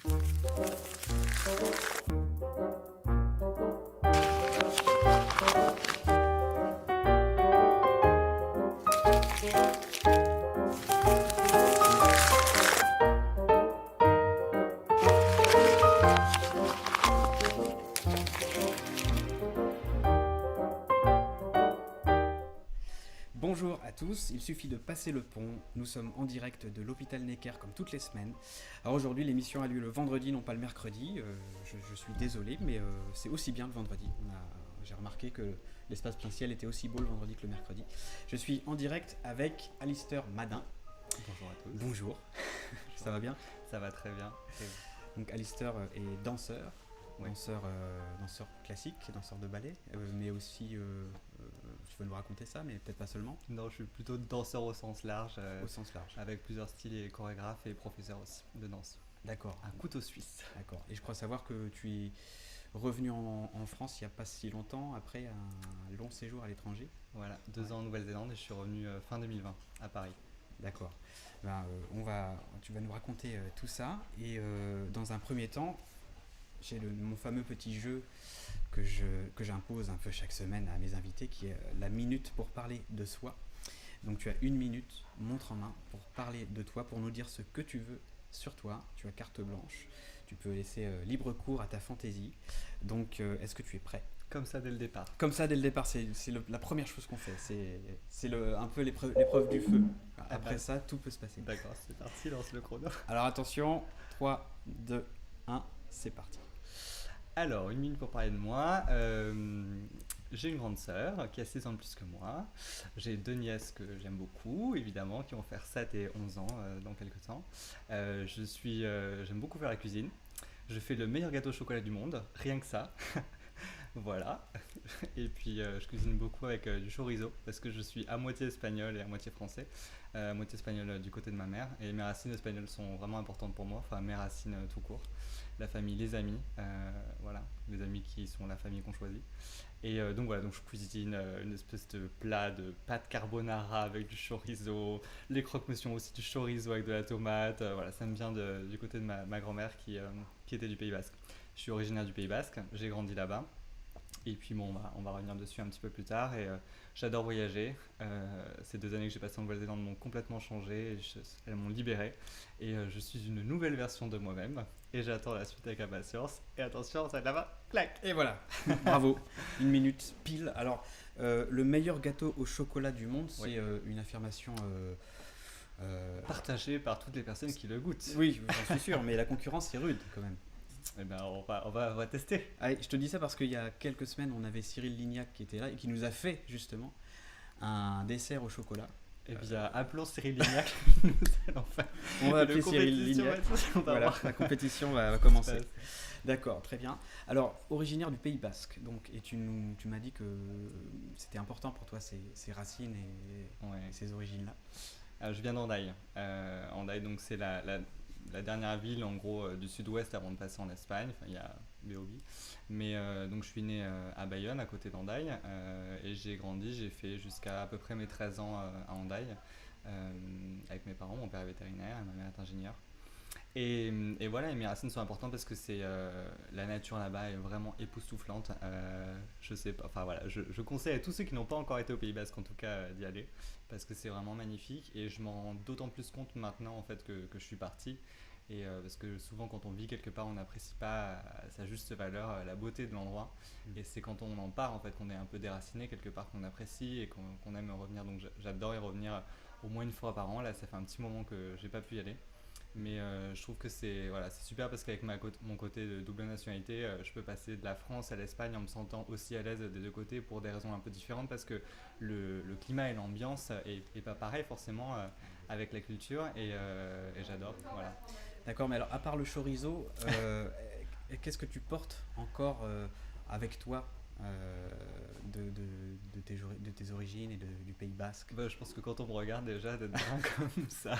Bonjour à tous, il suffit de passer le pont. Nous sommes en direct de l'hôpital Necker comme toutes les semaines. Alors aujourd'hui, l'émission a lieu le vendredi, non pas le mercredi. Je suis désolé, mais c'est aussi bien le vendredi. J'ai remarqué que l'espace principal était aussi beau le vendredi que le mercredi. Je suis en direct avec Alistair Madin. Bonjour à tous. Bonjour. Ça va bien? Ça va très bien. Donc Alistair est danseur. Oui. Danseur classique, danseur de ballet, mais aussi, tu veux nous raconter ça, mais peut-être pas seulement. Non, je suis plutôt danseur au sens large. Au sens large. Avec plusieurs styles et chorégraphe et professeur aussi de danse. D'accord. Un couteau suisse. D'accord. Et je crois savoir que tu es revenu en France il n'y a pas si longtemps, après un long séjour à l'étranger. Voilà, 2 ans en Nouvelle-Zélande et je suis revenu fin 2020 à Paris. D'accord. Tu vas nous raconter tout ça. Et dans un premier temps, j'ai mon fameux petit jeu que j'impose un peu chaque semaine à mes invités, qui est la minute pour parler de soi. Donc tu as 1 minute, montre en main, pour parler de toi, pour nous dire ce que tu veux sur toi. Tu as carte blanche, tu peux laisser libre cours à ta fantaisie. Donc est-ce que tu es prêt? Comme ça dès le départ. Comme ça dès le départ, c'est la première chose qu'on fait, c'est un peu l'épreuve du feu. Après ça, tout peut se passer. D'accord, c'est parti, lance le chrono. Alors attention, 3, 2, 1, c'est parti. Alors, 1 minute pour parler de moi. J'ai une grande sœur qui a 6 ans de plus que moi. J'ai 2 nièces que j'aime beaucoup, évidemment, qui vont faire 7 et 11 ans dans quelques temps. J'aime beaucoup faire la cuisine. Je fais le meilleur gâteau au chocolat du monde, rien que ça. Voilà. Et puis je cuisine beaucoup avec du chorizo parce que je suis à moitié espagnol et à moitié français. À moitié espagnol du côté de ma mère. Et mes racines espagnoles sont vraiment importantes pour moi. Enfin, mes racines tout court. La famille, les amis. Voilà. Les amis qui sont la famille qu'on choisit. Et donc voilà, donc je cuisine une espèce de plat de pâte carbonara avec du chorizo. Les croque-monsieur aussi du chorizo avec de la tomate. Voilà, ça me vient du côté de ma grand-mère qui était du Pays Basque. Je suis originaire du Pays Basque. J'ai grandi là-bas. Et puis bon, on va revenir dessus un petit peu plus tard. Et j'adore voyager. Ces 2 années que j'ai passées en Nouvelle-Zélande m'ont complètement changé. Elles m'ont libéré. Et je suis une nouvelle version de moi-même. Et j'attends la suite avec impatience. Et attention, ça là-bas, clac. Et voilà, bravo. 1 minute pile. Alors, le meilleur gâteau au chocolat du monde, c'est une affirmation partagée par toutes les personnes qui le goûtent. Oui, j'en suis sûr, mais la concurrence est rude quand même. Eh ben, on va tester. Allez, je te dis ça parce qu'il y a quelques semaines, on avait Cyril Lignac qui était là et qui nous a fait justement un dessert au chocolat. Eh bien, appelons Cyril Lignac. On va appeler Cyril Lignac. Voilà, la compétition va commencer. D'accord, très bien. Alors, originaire du Pays Basque, donc, et tu m'as dit que c'était important pour toi ces racines et ces origines-là. Je viens d'Hendaye. Hendaye, donc c'est la dernière ville en gros du sud-ouest avant de passer en Espagne. Enfin, il y a Béobi. Mais donc je suis né à Bayonne, à côté d'Hendaye, et j'ai grandi, j'ai fait jusqu'à à peu près mes 13 ans à Hendaye, avec mes parents. Mon père est vétérinaire et ma mère est ingénieure. Et voilà, et mes racines sont importantes parce que la nature là-bas est vraiment époustouflante. Je sais pas, enfin voilà, je conseille à tous ceux qui n'ont pas encore été au Pays Basque en tout cas d'y aller parce que c'est vraiment magnifique et je m'en rends d'autant plus compte maintenant en fait que je suis parti. Et parce que souvent quand on vit quelque part on n'apprécie pas à sa juste valeur la beauté de l'endroit et c'est quand on en part en fait qu'on est un peu déraciné quelque part qu'on apprécie et qu'on aime revenir. Donc j'adore y revenir au moins 1 fois par an. Là ça fait un petit moment que j'ai pas pu y aller. Mais je trouve que c'est super parce qu'avec mon côté de double nationalité, je peux passer de la France à l'Espagne en me sentant aussi à l'aise des 2 côtés pour des raisons un peu différentes parce que le climat et l'ambiance est pas pareil forcément avec la culture et j'adore. Voilà. D'accord, mais alors à part le chorizo, qu'est-ce que tu portes encore avec toi de tes origines et du Pays Basque? Je pense que quand on me regarde déjà d'être brun comme ça,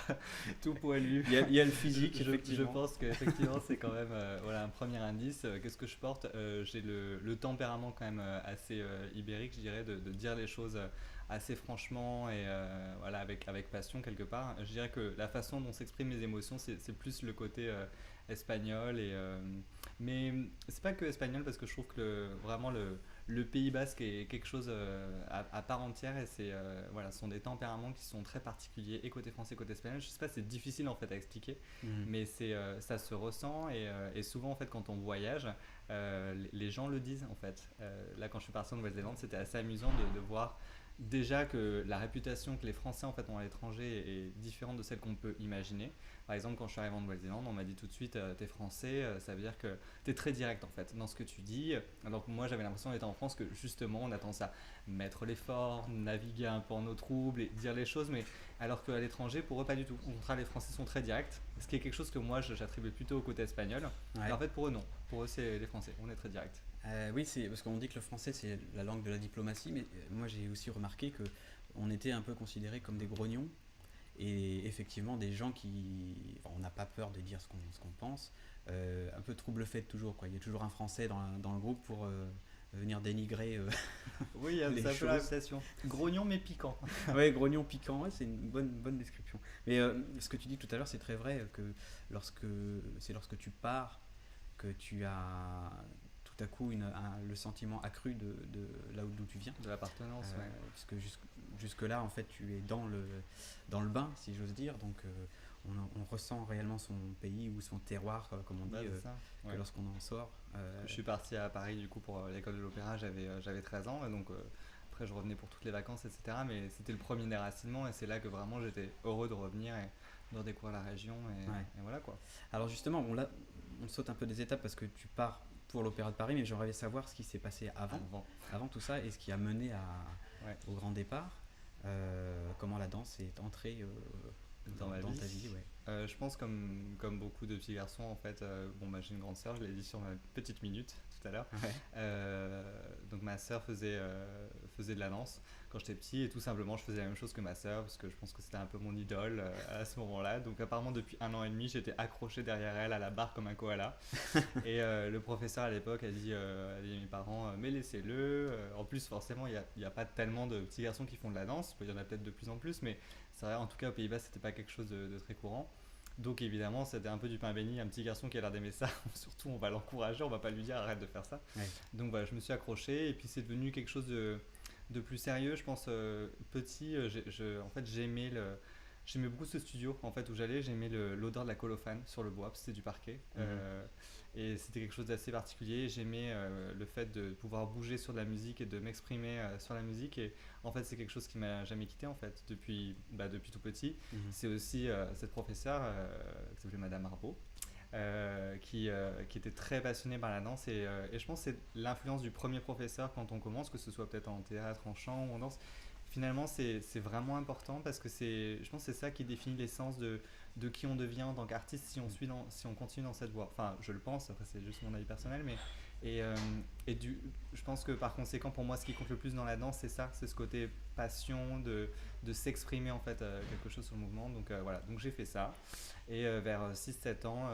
tout poilu, il y a le physique effectivement. Je pense qu'effectivement c'est quand même un premier indice. Qu'est-ce que je porte? J'ai le tempérament quand même assez ibérique, je dirais, de dire les choses assez franchement et voilà, avec passion quelque part. Je dirais que la façon dont s'expriment mes émotions, c'est plus le côté espagnol. Mais c'est pas que espagnol parce que je trouve que vraiment le Pays Basque est quelque chose à part entière et voilà, ce sont des tempéraments qui sont très particuliers et côté français, côté espagnol. Je sais pas, c'est difficile en fait à expliquer, mais ça se ressent et souvent en fait quand on voyage, les gens le disent en fait. Là quand je suis parti en Nouvelle-Zélande, c'était assez amusant de voir déjà que la réputation que les Français en fait ont à l'étranger est différente de celle qu'on peut imaginer. Par exemple, quand je suis arrivé en Nouvelle-Zélande, on m'a dit tout de suite t'es français, ça veut dire que t'es très direct en fait dans ce que tu dis. Alors que moi j'avais l'impression d'être en France que justement on a tendance à mettre l'effort, naviguer un peu en eau trouble et dire les choses, mais alors qu'à l'étranger pour eux pas du tout. Au contraire, les Français sont très directs, ce qui est quelque chose que moi j'attribue plutôt au côté espagnol. Ouais. Et en fait pour eux non, pour eux c'est les Français, on est très direct. Oui, c'est parce qu'on dit que le français c'est la langue de la diplomatie, mais moi j'ai aussi remarqué que on était un peu considérés comme des grognons et effectivement des gens on n'a pas peur de dire ce qu'on pense, un peu trouble-fête toujours quoi. Il y a toujours un français dans le groupe pour venir dénigrer Oui, les c'est un peu la choses. réputation. Grognon mais piquant. Ouais, grognon piquant, ouais, c'est une bonne description. Mais ce que tu dis tout à l'heure, c'est très vrai que lorsque tu pars que tu as tout à coup le sentiment accru de là d'où tu viens. De l'appartenance, ouais. Parce que jusque là en fait tu es dans le bain si j'ose dire, donc on ressent réellement son pays ou son terroir comme on dit C'est ça. Ouais. que lorsqu'on en sort. Je suis parti à Paris du coup pour l'école de l'opéra, j'avais 13 ans, et donc après je revenais pour toutes les vacances, etc. Mais c'était le premier déracinement et c'est là que vraiment j'étais heureux de revenir et de redécouvrir la région et voilà quoi. Alors justement, on saute un peu des étapes parce que tu pars pour l'Opéra de Paris, mais j'aimerais savoir ce qui s'est passé avant tout ça et ce qui a mené au grand départ. Comment la danse est entrée dans ta vie. Ouais. Je pense comme beaucoup de petits garçons en fait, j'ai une grande sœur, je l'ai dit sur ma petite minute tout à l'heure. Ouais. Donc ma sœur faisait de la danse quand j'étais petit et tout simplement je faisais la même chose que ma sœur parce que je pense que c'était un peu mon idole à ce moment-là. Donc apparemment depuis 1 an et demi j'étais accroché derrière elle à la barre comme un koala. Et le professeur à l'époque a dit à mes parents mais laissez-le. En plus forcément il y a pas tellement de petits garçons qui font de la danse, il y en a peut-être de plus en plus, mais c'est vrai en tout cas aux Pays-Bas c'était pas quelque chose de très courant. Donc évidemment c'était un peu du pain béni, un petit garçon qui a l'air d'aimer ça, surtout on va l'encourager, on va pas lui dire arrête de faire ça. Ouais. Donc voilà, je me suis accroché et puis c'est devenu quelque chose de plus sérieux, je pense. Petit, en fait j'aimais beaucoup ce studio en fait où j'allais, j'aimais l'odeur de la colophane sur le bois, parce que c'était du parquet. Et c'était quelque chose d'assez particulier. J'aimais le fait de pouvoir bouger sur de la musique et de m'exprimer sur la musique. Et en fait, c'est quelque chose qui m'a jamais quitté en fait depuis tout petit. C'est aussi cette professeure qui s'appelait Madame Arbaud. Qui était très passionnée par la danse et je pense que c'est l'influence du premier professeur quand on commence, que ce soit peut-être en théâtre, en chant ou en danse. Finalement, c'est vraiment important parce que je pense que c'est ça qui définit l'essence de qui on devient en tant qu'artiste si on continue dans cette voie. Enfin, je le pense, après c'est juste mon avis personnel, mais je pense que par conséquent, pour moi, ce qui compte le plus dans la danse, c'est ça, c'est ce côté passion de s'exprimer en fait quelque chose sur le mouvement. Donc voilà, donc j'ai fait ça et vers 6-7 ans.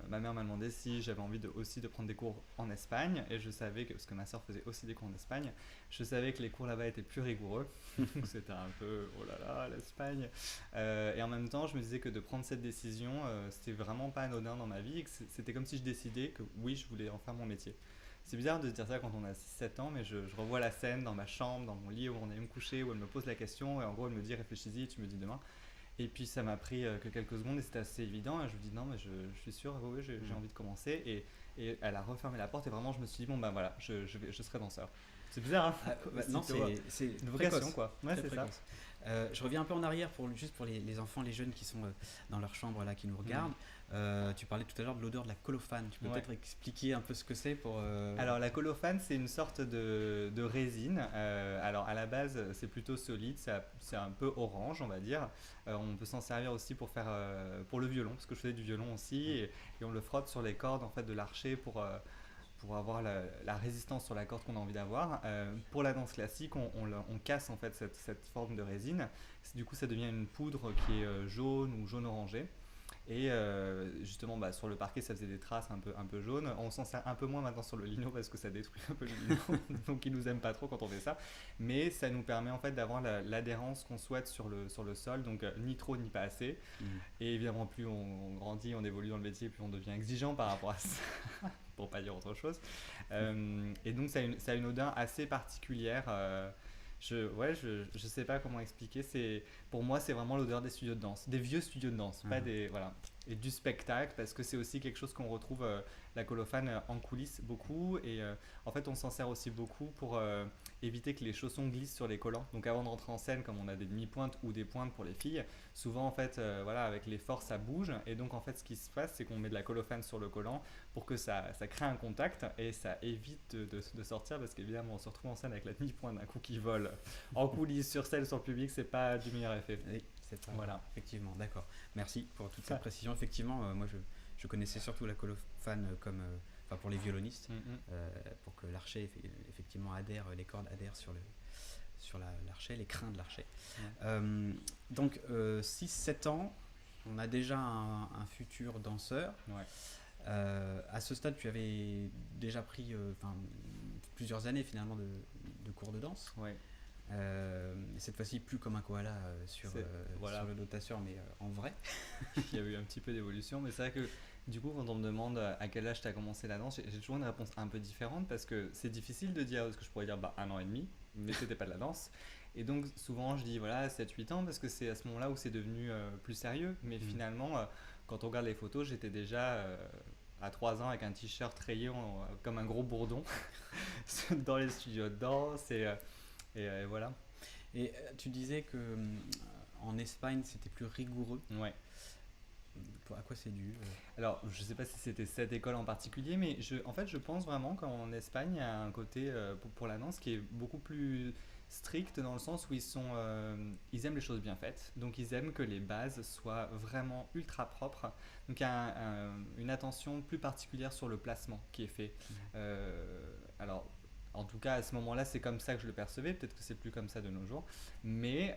Ma mère m'a demandé si j'avais envie aussi de prendre des cours en Espagne et je savais que, parce que ma soeur faisait aussi des cours en Espagne, je savais que les cours là-bas étaient plus rigoureux. C'était un peu oh là là l'Espagne, et en même temps je me disais que de prendre cette décision c'était vraiment pas anodin dans ma vie et que c'était comme si je décidais que oui je voulais en faire mon métier. C'est bizarre de se dire ça quand on a 6-7 ans, mais je revois la scène dans ma chambre, dans mon lit où on allait me coucher, où elle me pose la question et en gros elle me dit réfléchis-y, tu me dis demain. Et puis ça m'a pris que quelques secondes et c'était assez évident. Et je lui dis non, mais je suis sûr, oui, j'ai envie de commencer. Et elle a refermé la porte et vraiment je me suis dit bon ben voilà, je serai danseur. C'est bizarre, hein. Non, c'est une vocation quoi. Ouais, c'est ça. Je reviens un peu en arrière juste pour les enfants, les jeunes qui sont dans leur chambre là, qui nous regardent. Tu parlais tout à l'heure de l'odeur de la colophane. Tu peux peut-être expliquer un peu ce que c'est pour. Alors la colophane, c'est une sorte de résine. Alors à la base, c'est plutôt solide, c'est un peu orange, on va dire. On peut s'en servir aussi pour faire pour le violon, parce que je faisais du violon aussi, et on le frotte sur les cordes en fait de l'archet pour avoir la résistance sur la corde qu'on a envie d'avoir. Pour la danse classique, on casse en fait cette forme de résine. Du coup, ça devient une poudre qui est jaune ou jaune orangé. Et justement, sur le parquet, ça faisait des traces un peu jaunes. On s'en sert un peu moins maintenant sur le lino parce que ça détruit un peu le lino. Donc, ils nous aiment pas trop quand on fait ça. Mais ça nous permet en fait d'avoir l'adhérence qu'on souhaite sur le sol. Donc, ni trop, ni pas assez. Et évidemment, plus on grandit, on évolue dans le métier, plus on devient exigeant par rapport à ça. Pour pas dire autre chose. Et donc, ça a une odeur assez particulière. Je sais pas comment expliquer. Pour moi, c'est vraiment l'odeur des studios de danse, des vieux studios de danse, pas des voilà, et du spectacle parce que c'est aussi quelque chose qu'on retrouve la colophane en coulisses beaucoup et en fait on s'en sert aussi beaucoup pour éviter que les chaussons glissent sur les collants. Donc avant de rentrer en scène, comme on a des demi-pointes ou des pointes pour les filles, souvent en fait voilà avec l'effort ça bouge et donc en fait ce qui se passe c'est qu'on met de la colophane sur le collant pour que ça crée un contact et ça évite de sortir parce qu'évidemment on se retrouve en scène avec la demi-pointe d'un coup qui vole en coulisses sur scène sur le public, c'est pas du meilleur effet. Oui, c'est pas, voilà. Effectivement, d'accord. Merci pour toute cette précision. Effectivement, moi je connaissais surtout la colophane comme pour les violonistes, pour que l'archet effectivement adhère, les cordes adhèrent sur l'archet, les crins de l'archet. Donc 6-7 ans, on a déjà un futur danseur. Ouais. À ce stade, tu avais déjà pris plusieurs années finalement de cours de danse. Ouais. Cette fois-ci plus comme un koala sur le dotateur mais en vrai. Il y a eu un petit peu d'évolution mais c'est vrai que du coup quand on me demande à quel âge tu as commencé la danse, j'ai toujours une réponse un peu différente parce que c'est difficile de dire, parce que je pourrais dire 1 an et demi mais c'était pas de la danse et donc souvent je dis voilà 7-8 ans parce que c'est à ce moment là où c'est devenu plus sérieux mais finalement quand on regarde les photos j'étais déjà à 3 ans avec un t-shirt rayé comme un gros bourdon dans les studios de danse et voilà. Et tu disais que en Espagne c'était plus rigoureux. Ouais. À quoi c'est dû Alors, je sais pas si c'était cette école en particulier, mais en fait, je pense vraiment qu'en Espagne, il y a un côté pour la danse qui est beaucoup plus strict dans le sens où ils aiment les choses bien faites. Donc, ils aiment que les bases soient vraiment ultra propres. Donc, il y a une attention plus particulière sur le placement qui est fait. Alors, en tout cas, à ce moment-là, c'est comme ça que je le percevais. Peut-être que c'est plus comme ça de nos jours. Mais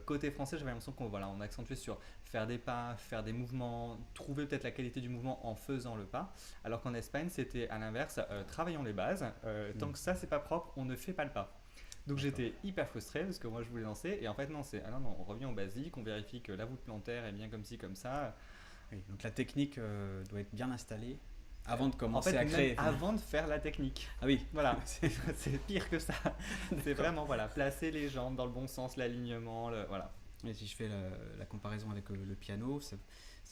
côté français, j'avais l'impression qu'on accentuait sur faire des pas, faire des mouvements, trouver peut-être la qualité du mouvement en faisant le pas. Alors qu'en Espagne, c'était à l'inverse, travaillons les bases. Tant que ça, c'est pas propre, on ne fait pas le pas. Donc j'étais hyper frustré parce que moi je voulais lancer et en fait non, on revient au basique, on vérifie que la voûte plantaire est bien comme ci, comme ça. Oui, donc la technique doit être bien installée avant de commencer à créer. Avant de faire la technique. Ah oui. Voilà, c'est pire que ça. C'est vraiment placer les jambes dans le bon sens, l'alignement, voilà. Et si je fais la comparaison avec le piano, ce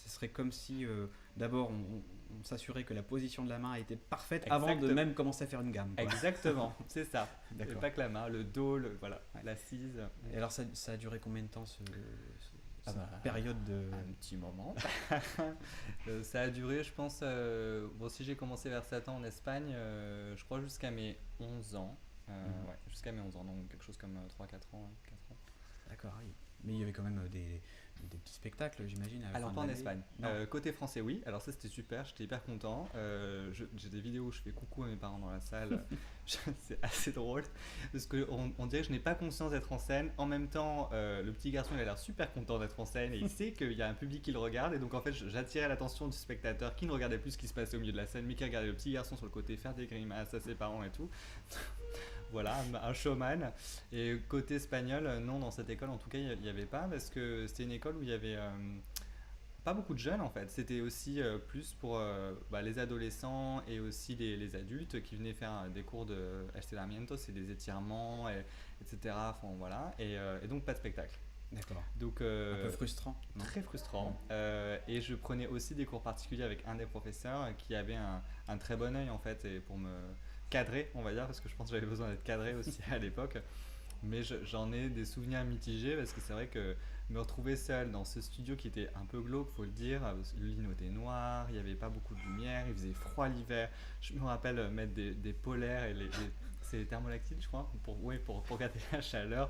serait comme si d'abord on s'assurait que la position de la main était parfaite avant de même commencer à faire une gamme. Quoi. Exactement, c'est ça. D'accord. Pas que la main, le dos, l'assise. Et alors ça a duré combien de temps cette période de... Un petit moment. Ça a duré, je pense, si j'ai commencé vers 7 ans en Espagne, je crois jusqu'à mes 11 ans. Ouais, jusqu'à mes 11 ans, donc quelque chose comme 3-4 ans. 4 ans. D'accord, oui. Mais il y avait quand même des petits spectacles, j'imagine. Alors pas en Espagne. Côté français, oui. Alors ça c'était super, j'étais hyper content. J'ai des vidéos où je fais coucou à mes parents dans la salle. C'est assez drôle parce qu'on dirait que je n'ai pas conscience d'être en scène. En même temps, le petit garçon il a l'air super content d'être en scène et il sait qu'il y a un public qui le regarde. Et donc en fait, j'attirais l'attention du spectateur qui ne regardait plus ce qui se passait au milieu de la scène, mais qui regardait le petit garçon sur le côté faire des grimaces à ses parents et tout. Voilà, un showman. Et côté espagnol, non, dans cette école, en tout cas, il n'y avait pas, parce que c'était une école où il y avait pas beaucoup de jeunes, en fait. C'était aussi plus pour les adolescents et aussi les adultes qui venaient faire des cours de estiramiento, c'est des étirements, etc. Enfin, voilà. Et donc, pas de spectacle. D'accord. Donc, un peu frustrant. Très frustrant. Et je prenais aussi des cours particuliers avec un des professeurs qui avait un très bon œil, en fait, et pour me cadré, on va dire, parce que je pense que j'avais besoin d'être cadré aussi à l'époque. Mais j'en ai des souvenirs mitigés parce que c'est vrai que me retrouver seul dans ce studio qui était un peu glauque, faut le dire, le lino était noir, il n'y avait pas beaucoup de lumière, il faisait froid l'hiver. Je me rappelle mettre des polaires et c'est les thermolactiles, je crois, pour garder la chaleur.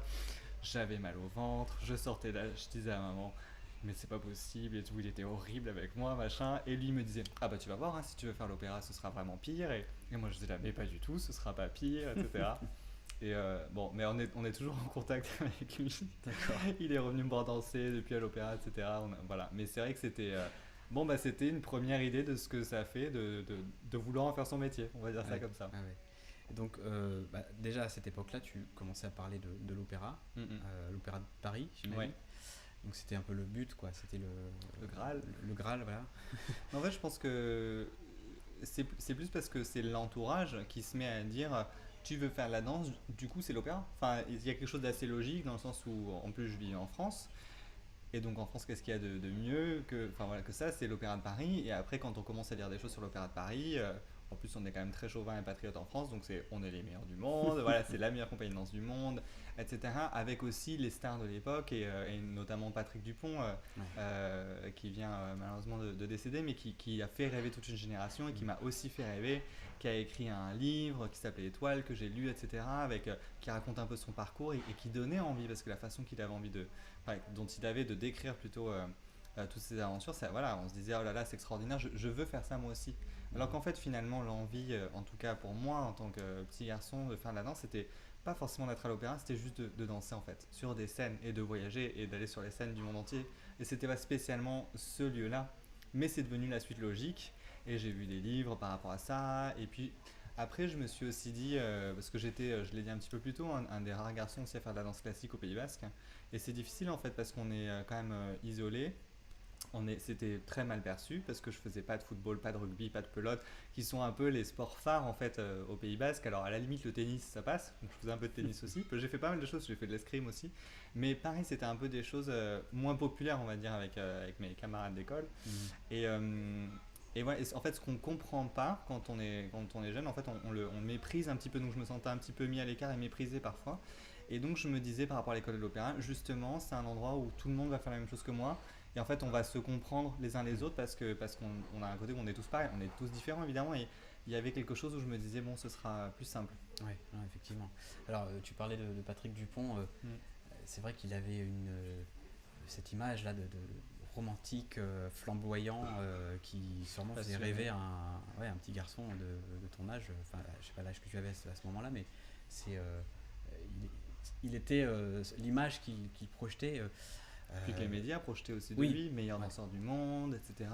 J'avais mal au ventre, je sortais là, je disais à maman, mais c'est pas possible et tout, il était horrible avec moi, machin. Et lui me disait, ah bah tu vas voir, hein, si tu veux faire l'opéra, ce sera vraiment pire. Et moi je disais là, mais pas du tout, ce sera pas pire, etc. Et mais on est toujours en contact avec lui. D'accord. Il est revenu me voir danser depuis à l'opéra, etc. Voilà. Mais c'est vrai que c'était Bon, bah, c'était une première idée de ce que ça fait de vouloir en faire son métier, on va dire ça Ouais, comme ça. ouais, ouais. Et donc, bah, déjà à cette époque-là, tu commençais à parler de l'opéra, Mm, l'opéra de Paris, mm. Ouais, j'imagine. Donc c'était un peu le but, quoi. C'était le Graal. le Graal, voilà. En fait, je pense que c'est plus parce que c'est l'entourage qui se met à dire tu veux faire de la danse, du coup c'est l'opéra. Enfin, il y a quelque chose d'assez logique dans le sens où, en plus, je vis en France. Et donc en France, qu'est-ce qu'il y a de mieux que, enfin, voilà, que ça, c'est l'Opéra de Paris. Et après, quand on commence à lire des choses sur l'Opéra de Paris, en plus on est quand même très chauvin et patriote en France, donc on est les meilleurs du monde, voilà, c'est la meilleure compagnie de danse du monde, etc. Avec aussi les stars de l'époque, et notamment Patrick Dupont, Ouais. qui vient malheureusement de décéder, mais qui a fait rêver toute une génération et qui m'a aussi fait rêver, qui a écrit un livre qui s'appelait Étoile, que j'ai lu, etc., qui raconte un peu son parcours et qui donnait envie, parce que la façon qu'il avait envie dont il avait de décrire plutôt toutes ses aventures, ça, voilà, on se disait oh là là c'est extraordinaire, je veux faire ça moi aussi. Alors qu'en fait finalement l'envie, en tout cas pour moi en tant que petit garçon de faire de la danse, c'était pas forcément d'être à l'opéra, c'était juste de danser en fait, sur des scènes et de voyager et d'aller sur les scènes du monde entier. Et c'était pas spécialement ce lieu-là, mais c'est devenu la suite logique. Et j'ai vu des livres par rapport à ça. Et puis après, je me suis aussi dit, parce que j'étais, je l'ai dit un petit peu plus tôt, un des rares garçons aussi à faire de la danse classique au Pays Basque. Et c'est difficile en fait parce qu'on est quand même isolé. C'était très mal perçu parce que je faisais pas de football, pas de rugby, pas de pelote, qui sont un peu les sports phares en fait au Pays Basque. Alors à la limite le tennis ça passe, donc je faisais un peu de tennis aussi. J'ai fait pas mal de choses, j'ai fait de l'escrime aussi, mais pareil c'était un peu des choses moins populaires on va dire avec mes camarades d'école. Mhm. Et, euh, et ouais, en fait ce qu'on comprend pas quand on est jeune, en fait on méprise un petit peu, donc je me sentais un petit peu mis à l'écart et méprisé parfois. Et donc je me disais par rapport à l'école de l'opéra, justement c'est un endroit où tout le monde va faire la même chose que moi. Et en fait, on va se comprendre les uns les autres parce qu'on a un côté où on est tous pareils, on est tous différents évidemment. Et il y avait quelque chose où je me disais, bon, ce sera plus simple. Ouais, non, effectivement. Alors, tu parlais de Patrick Dupont. Mm. C'est vrai qu'il avait cette image là de romantique, flamboyant, qui sûrement faisait Passionné. rêver ouais, un petit garçon de ton âge. Enfin, je sais pas l'âge que tu avais à ce moment-là, mais c'est il, il était l'image qu'il projetait. Puis que les médias projetaient aussi de Oui, lui, meilleur ouais. danseur du monde, etc.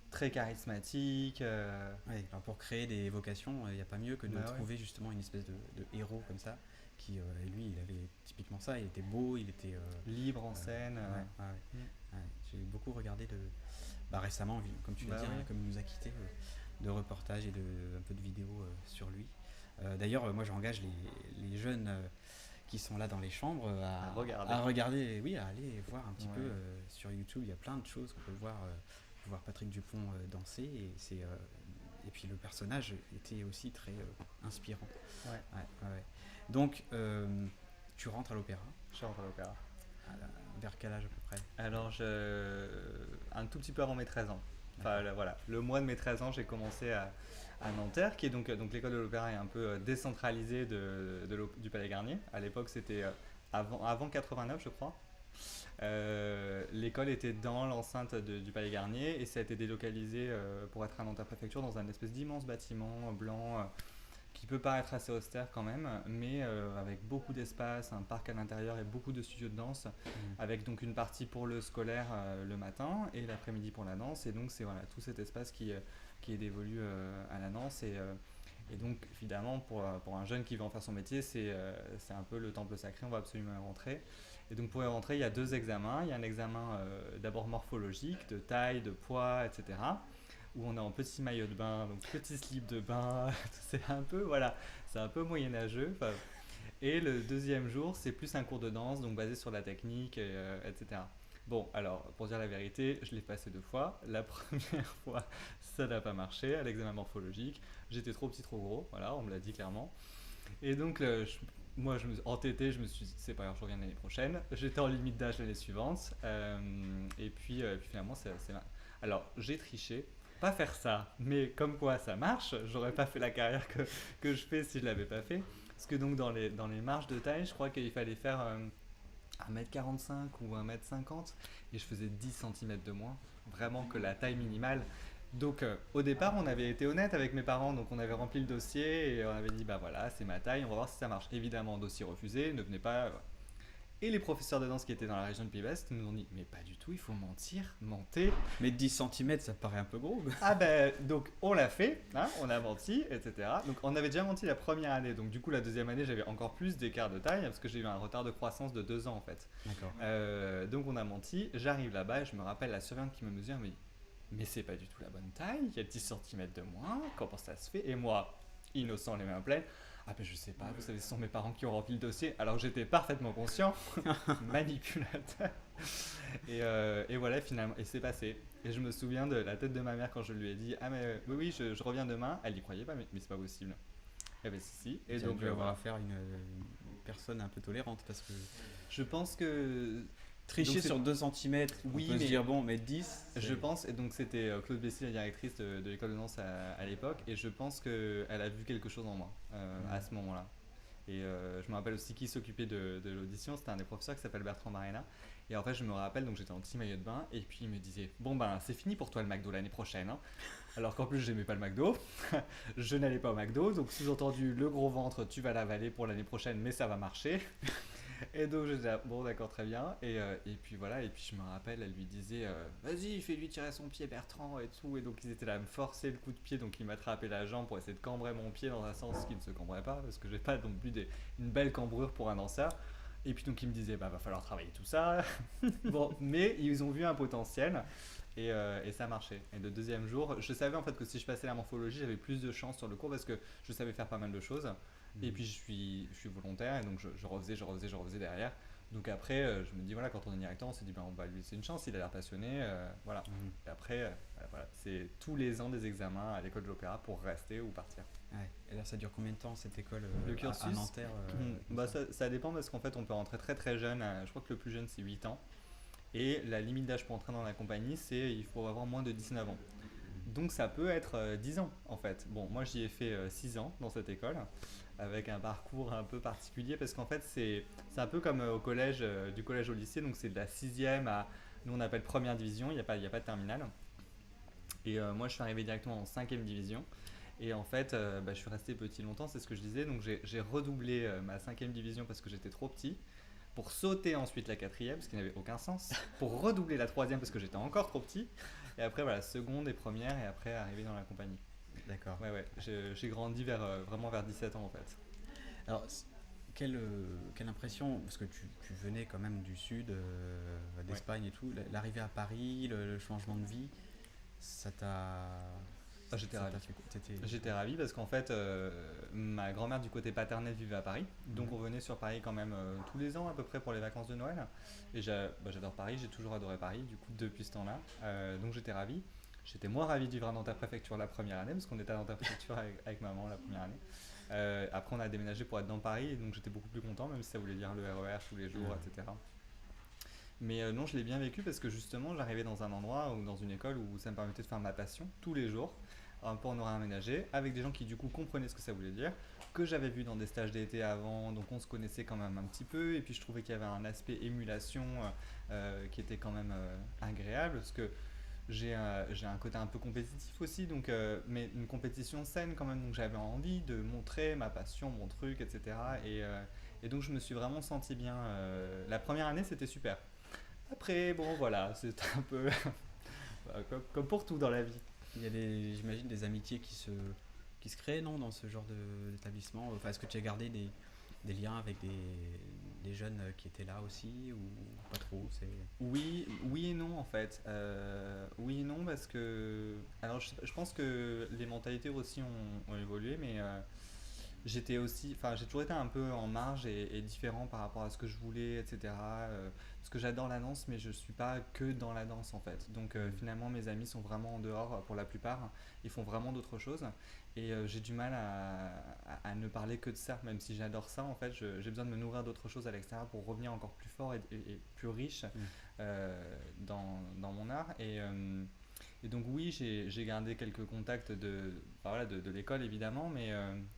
Très charismatique. Ouais, alors pour créer des vocations, il n'y a pas mieux que de Bah ouais. trouver justement une espèce de héros comme ça, qui, et lui, il avait typiquement ça, il était beau, il était... Libre en scène. ouais, ouais, ouais. Mm. Ouais, j'ai beaucoup regardé bah, récemment, comme tu l'as Bah dit, hein, ouais. comme il nous a quittés, de reportages et un peu de vidéos sur lui. D'ailleurs, moi j'engage les jeunes qui sont là dans les chambres À regarder. à regarder, oui, à aller voir un petit peu Ouais. sur YouTube, il y a plein de choses qu'on peut voir. On peut voir Patrick Dupont danser et puis le personnage était aussi très inspirant. Ouais. Ouais, ouais, ouais. Donc, tu rentres à l'opéra. Je rentre à l'opéra. Vers quel âge à peu près? Alors, un tout petit peu avant mes 13 ans. Enfin, D'accord. voilà, le mois de mes 13 ans, j'ai commencé à Nanterre, qui est donc l'école de l'opéra est un peu décentralisée du Palais Garnier. À l'époque, c'était avant 89, je crois. L'école était dans l'enceinte du Palais Garnier et ça a été délocalisé pour être à Nanterre Préfecture dans un espèce d'immense bâtiment blanc qui peut paraître assez austère quand même, mais avec beaucoup d'espace, un parc à l'intérieur et beaucoup de studios de danse, Mhm. avec donc une partie pour le scolaire le matin et l'après-midi pour la danse. Et donc c'est voilà, tout cet espace qui est dévolu à la danse. Et donc évidemment pour un jeune qui veut en faire son métier, c'est un peu le temple sacré, on va absolument y rentrer. Et donc pour y rentrer, il y a deux examens. Il y a un examen d'abord morphologique, de taille, de poids, etc., où on est en petit maillot de bain, donc petit slip de bain, c'est un peu, voilà, c'est un peu moyenâgeux. Enfin, et le deuxième jour, c'est plus un cours de danse, donc basé sur la technique, etc. Bon, alors, pour dire la vérité, je l'ai passé 2 fois. La première fois, ça n'a pas marché à l'examen morphologique. J'étais trop petit, trop gros, voilà, on me l'a dit clairement. Et donc, moi, entêté, je me suis dit, c'est pas grave, je reviens l'année prochaine. J'étais en limite d'âge l'année suivante. Et puis finalement, alors, j'ai triché. Pas faire ça, mais comme quoi ça marche, j'aurais pas fait la carrière que je fais si je l'avais pas fait. Parce que donc dans les marges de taille, je crois qu'il fallait faire 1m45 ou 1m50 et je faisais 10 cm de moins, vraiment que la taille minimale. Donc au départ, on avait été honnête avec mes parents, donc on avait rempli le dossier et on avait dit bah voilà, c'est ma taille, on va voir si ça marche. Évidemment, dossier refusé, ne venez pas. Et les professeurs de danse qui étaient dans la région de Pays Basque nous ont dit mais pas du tout, il faut mentir, monter. Mais 10 centimètres, ça paraît un peu gros. Ah ben donc on l'a fait, hein, on a menti, etc. Donc on avait déjà menti la première année, donc du coup la deuxième année j'avais encore plus d'écart de taille parce que j'ai eu un retard de croissance de 2 ans en fait. D'accord. Donc on a menti, j'arrive là-bas et je me rappelle la surveillante qui me mesure, mais c'est pas du tout la bonne taille, il y a 10 centimètres de moins, comment ça se fait? Et moi, innocent les mains pleines, ah ben je sais pas, vous savez ce sont mes parents qui ont rempli le dossier, alors j'étais parfaitement conscient, manipulateur. Et voilà finalement, et c'est passé. Et je me souviens de la tête de ma mère quand je lui ai dit, ah mais oui, je reviens demain, elle n'y croyait pas, mais c'est pas possible. Eh ben si. Et donc tu vas avoir affaire à une personne un peu tolérante parce que je pense que tricher sur 2 centimètres, oui, on peut se dire bon, mais 10. Je pense, et donc c'était Claude Bessy, la directrice de l'école de danse à l'époque, et je pense qu'elle a vu quelque chose en moi à ce moment-là. Et je me rappelle aussi qui s'occupait de l'audition, c'était un des professeurs qui s'appelle Bertrand Marena. Et en fait, je me rappelle, donc j'étais en petit maillot de bain, et puis il me disait bon ben c'est fini pour toi le McDo l'année prochaine. Hein. Alors qu'en plus, j'aimais pas le McDo, je n'allais pas au McDo, donc sous-entendu, le gros ventre, tu vas l'avaler pour l'année prochaine, mais ça va marcher. Et donc je disais bon d'accord très bien et puis voilà et puis je me rappelle elle lui disait vas-y fais-lui tirer son pied Bertrand et tout et donc ils étaient là à me forcer le coup de pied donc il m'attrapait la jambe pour essayer de cambrer mon pied dans un sens qui ne se cambrait pas parce que j'ai pas non plus une belle cambrure pour un danseur et puis donc il me disait bah va falloir travailler tout ça bon mais ils ont vu un potentiel et ça marchait et le deuxième jour je savais en fait que si je passais la morphologie j'avais plus de chance sur le cours parce que je savais faire pas mal de choses. Et puis je suis volontaire et donc je refaisais derrière. Donc après, je me dis voilà, quand on est directeur, on s'est dit ben, on va lui laisser une chance, il a l'air passionné, voilà. Et après, voilà, c'est tous les ans des examens à l'école de l'opéra pour rester ou partir. Ouais. Et là, ça dure combien de temps cette école le cursus, à Nanterre bah, ça dépend parce qu'en fait, on peut rentrer très très jeune. Je crois que le plus jeune c'est 8 ans. Et la limite d'âge pour entrer dans la compagnie, c'est il faut avoir moins de 19 ans. Donc ça peut être 10 ans en fait. Bon, moi j'y ai fait 6 ans dans cette école avec un parcours un peu particulier parce qu'en fait c'est un peu comme au collège, du collège au lycée, donc c'est de la 6e à, nous on appelle première division, il n'y a pas de terminale. Et moi je suis arrivé directement en 5e division et en fait je suis resté petit longtemps, c'est ce que je disais, donc j'ai redoublé ma 5e division parce que j'étais trop petit. Pour sauter ensuite la 4e, ce qui n'avait aucun sens, pour redoubler la 3e parce que j'étais encore trop petit, et après voilà, seconde et première, et après arriver dans la compagnie. D'accord. Ouais, j'ai grandi vraiment vers 17 ans en fait. Alors, quelle impression, parce que tu venais quand même du sud, d'Espagne et tout, l'arrivée à Paris, le changement de vie, ça t'a... J'étais ravi. J'étais ravi parce qu'en fait, ma grand-mère du côté paternel vivait à Paris. Donc on venait sur Paris quand même tous les ans à peu près pour les vacances de Noël. Et j'adore Paris, j'ai toujours adoré Paris du coup depuis ce temps-là. Donc j'étais ravi. J'étais moins ravi de vivre dans ta préfecture la première année parce qu'on était dans ta préfecture avec maman la première année. Après on a déménagé pour être dans Paris et donc j'étais beaucoup plus content même si ça voulait dire le RER tous les jours, etc. Mais non, je l'ai bien vécu parce que justement j'arrivais dans un endroit ou dans une école où ça me permettait de faire ma passion tous les jours. Un peu en horaire aménagé, avec des gens qui du coup comprenaient ce que ça voulait dire, que j'avais vu dans des stages d'été avant, donc on se connaissait quand même un petit peu, et puis je trouvais qu'il y avait un aspect émulation qui était quand même agréable, parce que j'ai un côté un peu compétitif aussi, donc, mais une compétition saine quand même, donc j'avais envie de montrer ma passion, mon truc, etc. Et donc je me suis vraiment senti bien. La première année c'était super. Après, bon voilà, c'était un peu comme pour tout dans la vie. Il y a j'imagine des amitiés qui se créent, non, dans ce genre d'établissement. Enfin, est-ce que tu as gardé des liens avec des jeunes qui étaient là aussi ou pas trop? Oui et non en fait. Oui et non parce que... Alors je pense que les mentalités aussi ont évolué, mais j'ai toujours été un peu en marge et différent par rapport à ce que je voulais, etc. Parce que j'adore la danse, mais je suis pas que dans la danse en fait. Donc finalement, mes amis sont vraiment en dehors pour la plupart. Ils font vraiment d'autres choses. Et j'ai du mal à ne parler que de ça, même si j'adore ça. En fait, j'ai besoin de me nourrir d'autres choses à l'extérieur pour revenir encore plus fort et plus riche dans mon art. Et donc oui, j'ai gardé quelques contacts de l'école évidemment, mais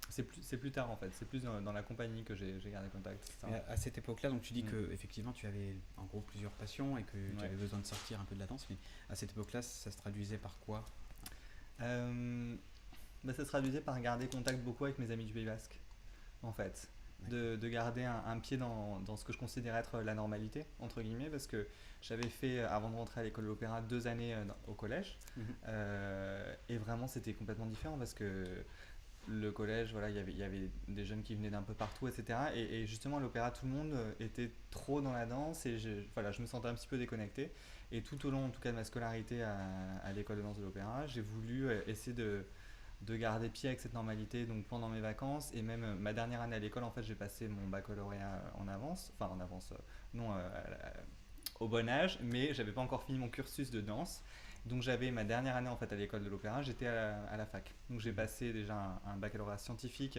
c'est plus tard en fait, c'est plus dans la compagnie que j'ai gardé contact. À cette époque-là, donc tu dis que effectivement tu avais en gros plusieurs passions et que tu avais besoin de sortir un peu de la danse, mais à cette époque-là, ça se traduisait par quoi? Ça se traduisait par garder contact beaucoup avec mes amis du Pays Basque, en fait. de garder un pied dans ce que je considère être la normalité, entre guillemets, parce que j'avais fait, avant de rentrer à l'école de l'opéra, 2 années au collège. Mhm. Et vraiment, c'était complètement différent parce que le collège, voilà, il y avait des jeunes qui venaient d'un peu partout, etc. Et justement, à l'opéra, tout le monde était trop dans la danse et voilà, je me sentais un petit peu déconnecté. Et tout au long, en tout cas, de ma scolarité à l'école de danse de l'opéra, j'ai voulu essayer de garder pied avec cette normalité donc pendant mes vacances et même ma dernière année à l'école en fait j'ai passé mon baccalauréat en avance enfin en avance non au bon âge mais j'avais pas encore fini mon cursus de danse donc j'avais ma dernière année en fait à l'école de l'opéra j'étais à la fac donc j'ai passé déjà un baccalauréat scientifique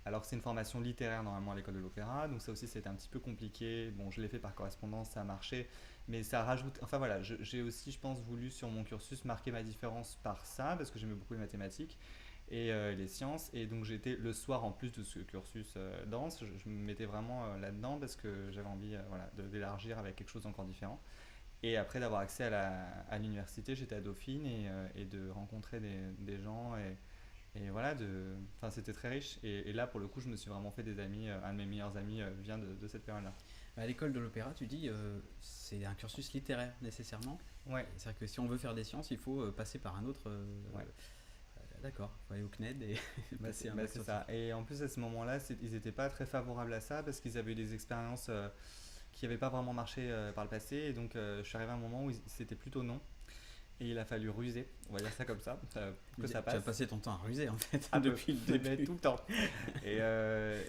alors que c'est une formation littéraire normalement à l'école de l'opéra, donc ça aussi c'était un petit peu compliqué. Bon, je l'ai fait par correspondance, ça a marché, mais ça rajoute. Enfin voilà, j'ai aussi, je pense, voulu sur mon cursus marquer ma différence par ça, parce que j'aimais beaucoup les mathématiques et les sciences, et donc j'étais le soir en plus de ce cursus danse, je me mettais vraiment là-dedans parce que j'avais envie voilà, d'élargir avec quelque chose d'encore différent. Et après d'avoir accès à l'université, j'étais à Dauphine et de rencontrer des gens et voilà, enfin, c'était très riche. Et là, pour le coup, je me suis vraiment fait des amis. Un de mes meilleurs amis vient de cette période-là. À l'école de l'opéra, tu dis, c'est un cursus littéraire nécessairement. Ouais, C'est-à-dire que si on veut faire des sciences, il faut passer par un autre. ouais. D'accord, il faut aller au CNED et passer un Bah, bac c'est ça. scientifique. Et en plus, à ce moment-là, ils n'étaient pas très favorables à ça parce qu'ils avaient eu des expériences qui n'avaient pas vraiment marché par le passé. Et donc, je suis arrivé à un moment où c'était plutôt non. Et il a fallu ruser, on va dire ça comme ça, pour que ça Tu as passe. passé ton temps à ruser en fait Un peu, depuis le mais début. tout le temps. Et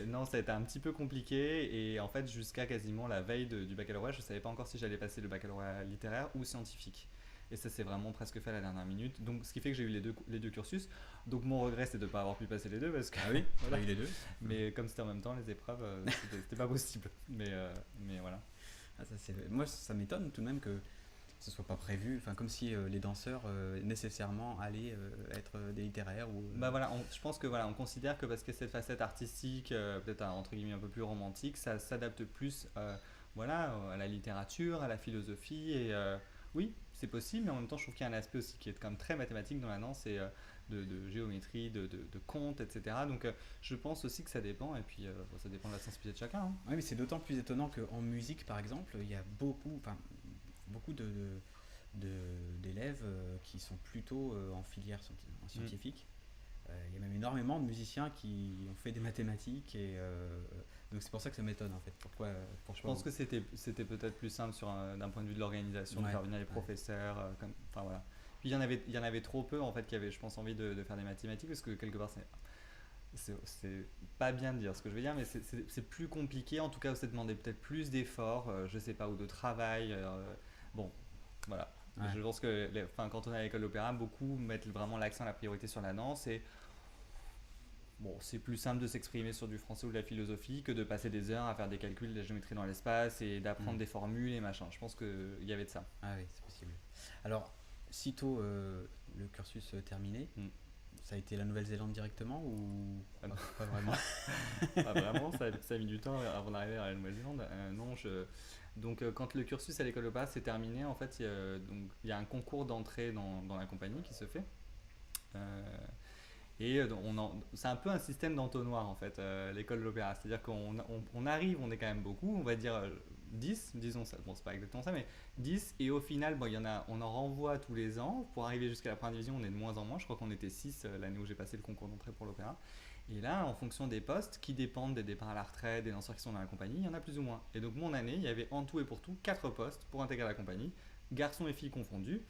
non, ça a été un petit peu compliqué. Et en fait, jusqu'à quasiment la veille du baccalauréat, je ne savais pas encore si j'allais passer le baccalauréat littéraire ou scientifique. Et ça s'est vraiment presque fait à la dernière minute. Donc, ce qui fait que j'ai eu les deux cursus. Donc, mon regret, c'est de ne pas avoir pu passer les deux. Parce que, Ah oui, tu voilà. as eu les deux. Mais comme c'était en même temps, les épreuves, c'était pas possible. Mais voilà. Ah, moi, ça m'étonne tout de même que ce soit pas prévu. Enfin, comme si les danseurs nécessairement allaient être des littéraires ou. Bah voilà, je pense que voilà, on considère que parce que cette facette artistique, peut-être entre guillemets un peu plus romantique, ça s'adapte plus voilà, à la littérature, à la philosophie. Et oui, c'est possible, mais en même temps, je trouve qu'il y a un aspect aussi qui est quand même très mathématique dans la danse et de géométrie, de compte, etc. Donc je pense aussi que ça dépend, et puis ça dépend de la sensibilité de chacun. Hein. Oui, mais c'est d'autant plus étonnant qu'en musique, par exemple, il y a beaucoup d'élèves qui sont plutôt en filière scientifique. Il y a même énormément de musiciens qui ont fait des mathématiques et donc c'est pour ça que ça m'étonne en fait. Je Pourquoi pense que c'était peut-être plus simple d'un point de vue de l'organisation, de Ouais, faire venir les ouais. professeurs, enfin voilà. Puis il y en avait trop peu en fait qui avaient, je pense, envie de faire des mathématiques parce que quelque part c'est pas bien de dire ce que je veux dire, mais c'est plus compliqué. En tout cas, ça demandait peut-être plus d'efforts, je sais pas, ou de travail. Bon, voilà. Ouais. Je pense que enfin, quand on est à l'école d'opéra, beaucoup mettent vraiment l'accent, la priorité sur la danse et bon, c'est plus simple de s'exprimer sur du français ou de la philosophie que de passer des heures à faire des calculs, de la géométrie dans l'espace et d'apprendre Mm. des formules et machin. Je pense qu'il y avait de ça. Ah oui, c'est possible. Alors, sitôt le cursus terminé, Mm. ça a été la Nouvelle-Zélande directement ou Ah non. pas vraiment? Pas vraiment, ça a mis du temps avant d'arriver à la Nouvelle-Zélande. Non, donc quand le cursus à l'école de base s'est terminé, en fait, il y a un concours d'entrée dans la compagnie qui se fait. Euh, Et c'est un peu un système d'entonnoir en fait, l'école de l'opéra. C'est-à-dire qu'on arrive, on est quand même beaucoup, on va dire 10, disons ça. Bon, c'est pas exactement ça, mais 10. Et au final, bon, on en renvoie tous les ans. Pour arriver jusqu'à la première division, on est de moins en moins. Je crois qu'on était 6 l'année où j'ai passé le concours d'entrée pour l'opéra. Et là, en fonction des postes qui dépendent des départs à la retraite, des danseurs qui sont dans la compagnie, il y en a plus ou moins. Et donc, mon année, il y avait en tout et pour tout 4 postes pour intégrer la compagnie, garçons et filles confondus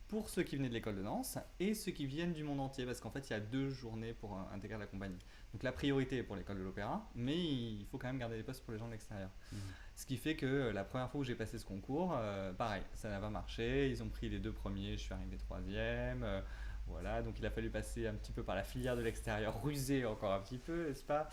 pour ceux qui venaient de l'école de danse et ceux qui viennent du monde entier, parce qu'en fait, il y a 2 journées pour intégrer la compagnie. Donc la priorité est pour l'école de l'opéra, mais il faut quand même garder des postes pour les gens de l'extérieur. Mm. Ce qui fait que la première fois où j'ai passé ce concours, pareil, ça n'a pas marché. Ils ont pris les 2 premiers, je suis arrivé troisième. Voilà, donc il a fallu passer un petit peu par la filière de l'extérieur, ruser encore un petit peu, n'est-ce pas.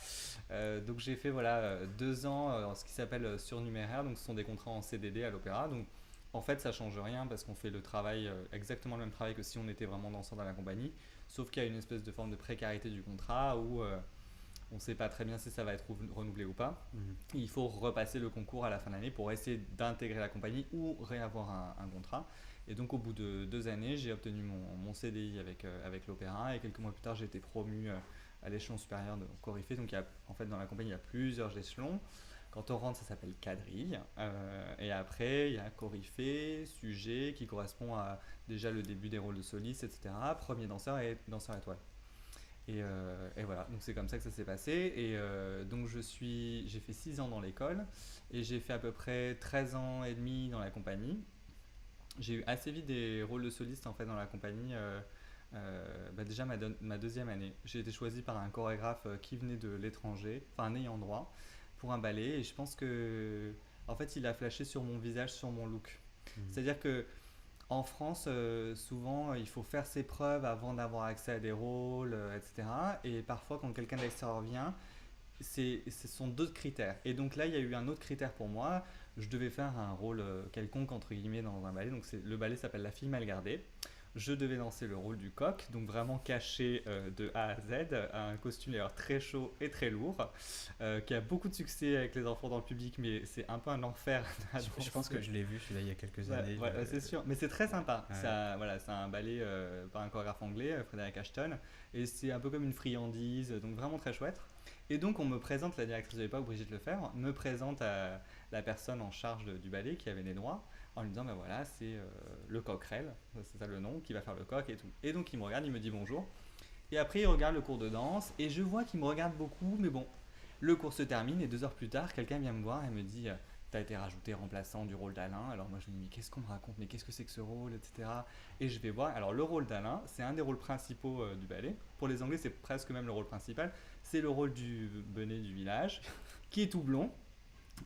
Donc j'ai fait voilà 2 ans ce qui s'appelle surnuméraire, donc ce sont des contrats en CDD à l'opéra. Donc en fait, ça change rien parce qu'on fait le travail, exactement le même travail que si on était vraiment danseur dans la compagnie, sauf qu'il y a une espèce de forme de précarité du contrat où on ne sait pas très bien si ça va être renouvelé ou pas. Mm. Il faut repasser le concours à la fin de l'année pour essayer d'intégrer la compagnie ou réavoir un contrat. Et donc, au bout de 2 années, j'ai obtenu mon CDI avec l'opéra et quelques mois plus tard, j'ai été promu à l'échelon supérieur de Coryphée. Donc en fait dans la compagnie il y a plusieurs échelons. Quand on rentre, ça s'appelle quadrille. Et après, il y a Coryphée, sujet, qui correspond à déjà le début des rôles de soliste, etc. Premier danseur et danseur étoile. Et voilà, donc c'est comme ça que ça s'est passé. Et donc j'ai fait 6 ans dans l'école et j'ai fait à peu près 13 ans et demi dans la compagnie. J'ai eu assez vite des rôles de soliste en fait dans la compagnie. Déjà ma deuxième année, j'ai été choisi par un chorégraphe qui venait de l'étranger, enfin un ayant droit, pour un ballet. Et je pense que en fait il a flashé sur mon visage, sur mon look. C'est-à-dire que en France, souvent, il faut faire ses preuves avant d'avoir accès à des rôles, etc. Et parfois, quand quelqu'un d'extérieur vient, ce sont d'autres critères. Et donc là, il y a eu un autre critère pour moi. Je devais faire un rôle quelconque, entre guillemets, dans un ballet. Donc le ballet s'appelle La fille mal gardée. Je devais danser le rôle du coq, donc vraiment caché de A à Z, un costume d'ailleurs très chaud et très lourd, qui a beaucoup de succès avec les enfants dans le public, mais c'est un peu un enfer. Je pense que je l'ai vu celui-là il y a quelques années. Ouais, c'est sûr, mais c'est très sympa. Ouais. C'est un ballet par un chorégraphe anglais, Frédéric Ashton, et c'est un peu comme une friandise, donc vraiment très chouette. Et donc on me présente, la directrice de l'époque, Brigitte Lefebvre, me présente à la personne en charge du ballet qui avait les droits, en lui disant, ben voilà, c'est le coquerel, c'est ça le nom, qui va faire le coq et tout. Et donc il me regarde, il me dit bonjour. Et après il regarde le cours de danse, et je vois qu'il me regarde beaucoup, mais bon, le cours se termine, et 2 heures plus tard, quelqu'un vient me voir et me dit, t'as été rajouté remplaçant du rôle d'Alain. Alors moi je me dis, mais qu'est-ce qu'on me raconte, mais qu'est-ce que c'est que ce rôle, etc. Et je vais voir, alors le rôle d'Alain, c'est un des rôles principaux du ballet. Pour les Anglais, c'est presque même le rôle principal. C'est le rôle du benet du village, qui est tout blond.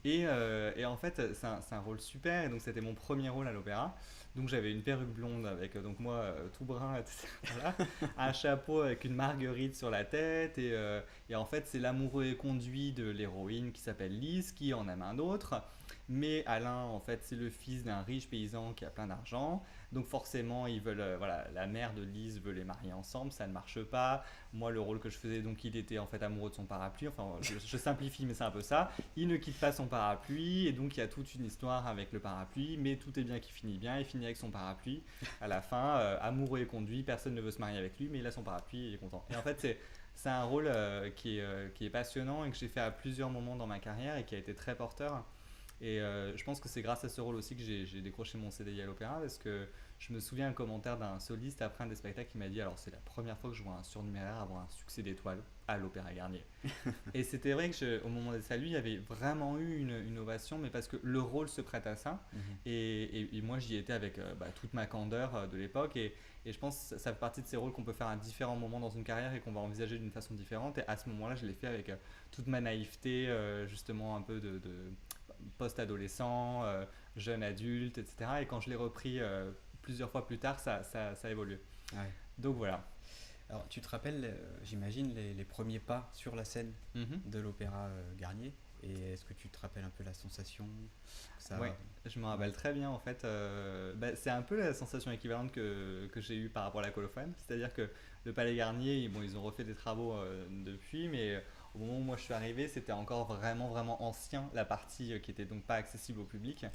Et en fait, c'est un rôle super. Et donc, c'était mon premier rôle à l'opéra. Donc, j'avais une perruque blonde avec donc moi tout brun, etc. Voilà. Un chapeau avec une marguerite sur la tête. Et en fait, c'est l'amoureux et conduit de l'héroïne qui s'appelle Lise, qui en aime un autre. Mais Alain, en fait, c'est le fils d'un riche paysan qui a plein d'argent. Donc forcément, ils veulent, voilà, la mère de Lise veut les marier ensemble, ça ne marche pas. Moi, le rôle que je faisais, donc il était en fait amoureux de son parapluie. Enfin, je simplifie, mais c'est un peu ça. Il ne quitte pas son parapluie, et donc il y a toute une histoire avec le parapluie. Mais tout est bien qui finit bien. Il finit avec son parapluie. À la fin, amoureux et conduit, personne ne veut se marier avec lui, mais il a son parapluie et il est content. Et en fait, c'est un rôle qui est passionnant et que j'ai fait à plusieurs moments dans ma carrière et qui a été très porteur. Et je pense que c'est grâce à ce rôle aussi que j'ai décroché mon CDI à l'opéra, parce que je me souviens un commentaire d'un soliste après un des spectacles qui m'a dit, alors c'est la première fois que je vois un surnuméraire avoir un succès d'étoile à l'Opéra Garnier. Et c'était vrai que au moment des saluts, il y avait vraiment eu une ovation, mais parce que le rôle se prête à ça. Et moi j'y étais avec toute ma candeur de l'époque, et je pense que ça fait partie de ces rôles qu'on peut faire à différents moments dans une carrière et qu'on va envisager d'une façon différente. Et à ce moment-là, je l'ai fait avec toute ma naïveté, justement un peu de post-adolescent, jeune adulte, etc. Et quand je l'ai repris plusieurs fois plus tard, ça a évolué. Ouais. Donc voilà. Alors, tu te rappelles, j'imagine, les premiers pas sur la scène de l'Opéra Garnier, et est-ce que tu te rappelles un peu la sensation que ça... Ouais, je me rappelle très bien en fait. C'est un peu la sensation équivalente que j'ai eue par rapport à la colophane. C'est-à-dire que le Palais Garnier, bon, ils ont refait des travaux depuis, mais au moment où moi je suis arrivé, c'était encore vraiment vraiment ancien, la partie qui était donc pas accessible au public.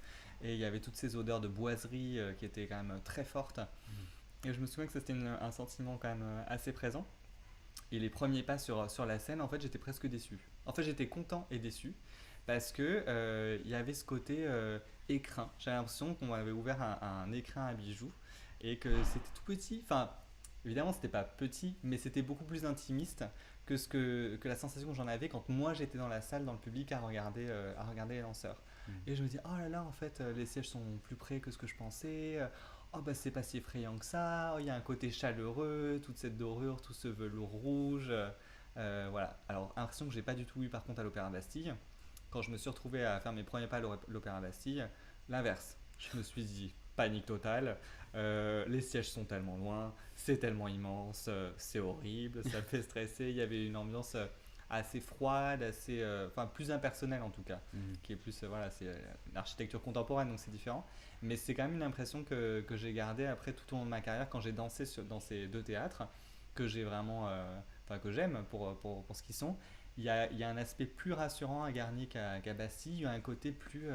Et il y avait toutes ces odeurs de boiserie qui étaient quand même très fortes. Et je me souviens que c'était un sentiment quand même assez présent. Et les premiers pas sur la scène, en fait, j'étais presque déçu. En fait, j'étais content et déçu parce que il y avait ce côté écrin. J'avais l'impression qu'on avait ouvert un écrin à bijoux et que c'était tout petit. Enfin, évidemment, c'était pas petit, mais c'était beaucoup plus intimiste que la sensation que j'en avais quand moi j'étais dans la salle, dans le public, à regarder les danseurs. Et je me dis, oh là là, en fait, les sièges sont plus près que ce que je pensais. Oh bah c'est pas si effrayant que ça, il y a un côté chaleureux, toute cette dorure, tout ce velours rouge. Voilà. Alors, impression que j'ai pas du tout eu par contre à l'Opéra Bastille. Quand je me suis retrouvé à faire mes premiers pas à l'Opéra Bastille, l'inverse. Je me suis dit, panique totale, les sièges sont tellement loin, c'est tellement immense, c'est horrible, ça me fait stresser. Il y avait une ambiance assez froide, assez, plus impersonnelle en tout cas, qui est plus, voilà, c'est l'architecture contemporaine, donc c'est différent. Mais c'est quand même une impression que j'ai gardée après tout au long de ma carrière quand j'ai dansé dans ces 2 théâtres, que j'ai vraiment, que j'aime pour ce qu'ils sont. Il y a un aspect plus rassurant à Garnier qu'à Bastille, il y a un côté plus,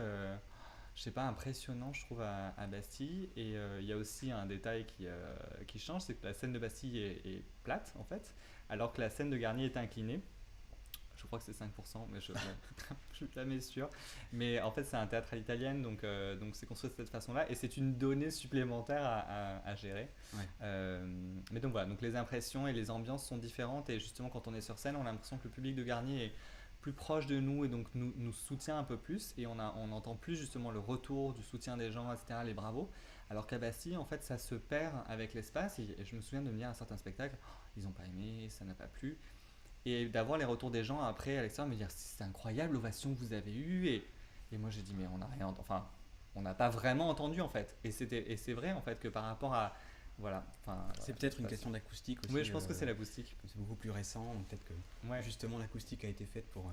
je sais pas, impressionnant, je trouve, à Bastille. Et il y a aussi un détail qui change, c'est que la scène de Bastille est plate, en fait, alors que la scène de Garnier est inclinée. Je crois que c'est 5%, mais je suis jamais sûr. Mais en fait, c'est un théâtre à l'italienne, donc c'est construit de cette façon-là. Et c'est une donnée supplémentaire à gérer. Ouais. Mais donc voilà, donc les impressions et les ambiances sont différentes. Et justement, quand on est sur scène, on a l'impression que le public de Garnier est plus proche de nous et donc nous soutient un peu plus. Et on entend plus justement le retour du soutien des gens, etc., les bravos. Alors qu'à Bastille, en fait, ça se perd avec l'espace. Et je me souviens de me dire à certains spectacles, oh, ils n'ont pas aimé, ça n'a pas plu. Et d'avoir les retours des gens après à l'extérieur, me dire c'est incroyable l'ovation que vous avez eue. Et moi j'ai dit mais on n'a rien, enfin on n'a pas vraiment entendu en fait. Et c'est vrai en fait que par rapport à voilà, enfin C'est voilà, peut-être une question d'acoustique aussi. Oui, je pense que c'est l'acoustique. C'est beaucoup plus récent, donc peut-être que Ouais. justement l'acoustique a été faite pour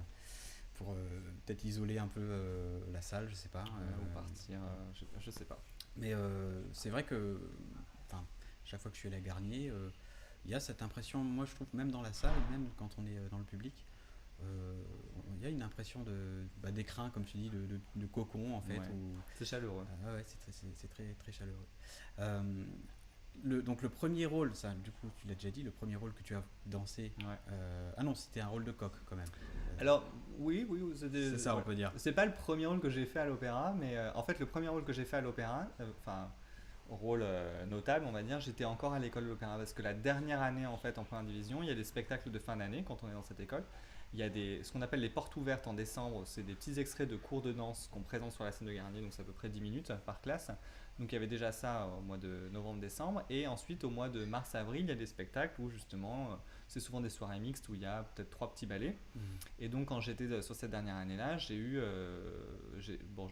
peut-être isoler un peu la salle, je sais pas. Ou partir, je sais pas. Mais c'est vrai que, enfin, chaque fois que je suis allé à Garnier, il y a cette impression, moi je trouve, même dans la salle, même quand on est dans le public, il y a une impression d'écrin, comme tu dis, de cocon en fait. Ouais. Où, C'est chaleureux. ouais, c'est très, très chaleureux. Donc le premier rôle, ça, du coup, tu l'as déjà dit, le premier rôle que tu as dansé. Ouais. Ah non, c'était un rôle de coq quand même. Alors oui, C'est ça, ouais. on peut dire. C'est pas le premier rôle que j'ai fait à l'opéra, mais en fait le premier rôle que j'ai fait à l'opéra, enfin rôle notable on va dire, j'étais encore à l'école de l'opéra parce que la dernière année en fait en première division, il y a des spectacles de fin d'année quand on est dans cette école. Il y a ce qu'on appelle les portes ouvertes en décembre, c'est des petits extraits de cours de danse qu'on présente sur la scène de Garnier, donc c'est à peu près 10 minutes par classe. Donc il y avait déjà ça au mois de novembre-décembre, et ensuite au mois de mars-avril, il y a des spectacles où justement, c'est souvent des soirées mixtes où il y a peut-être 3 petits ballets. Et donc quand j'étais sur cette dernière année-là, je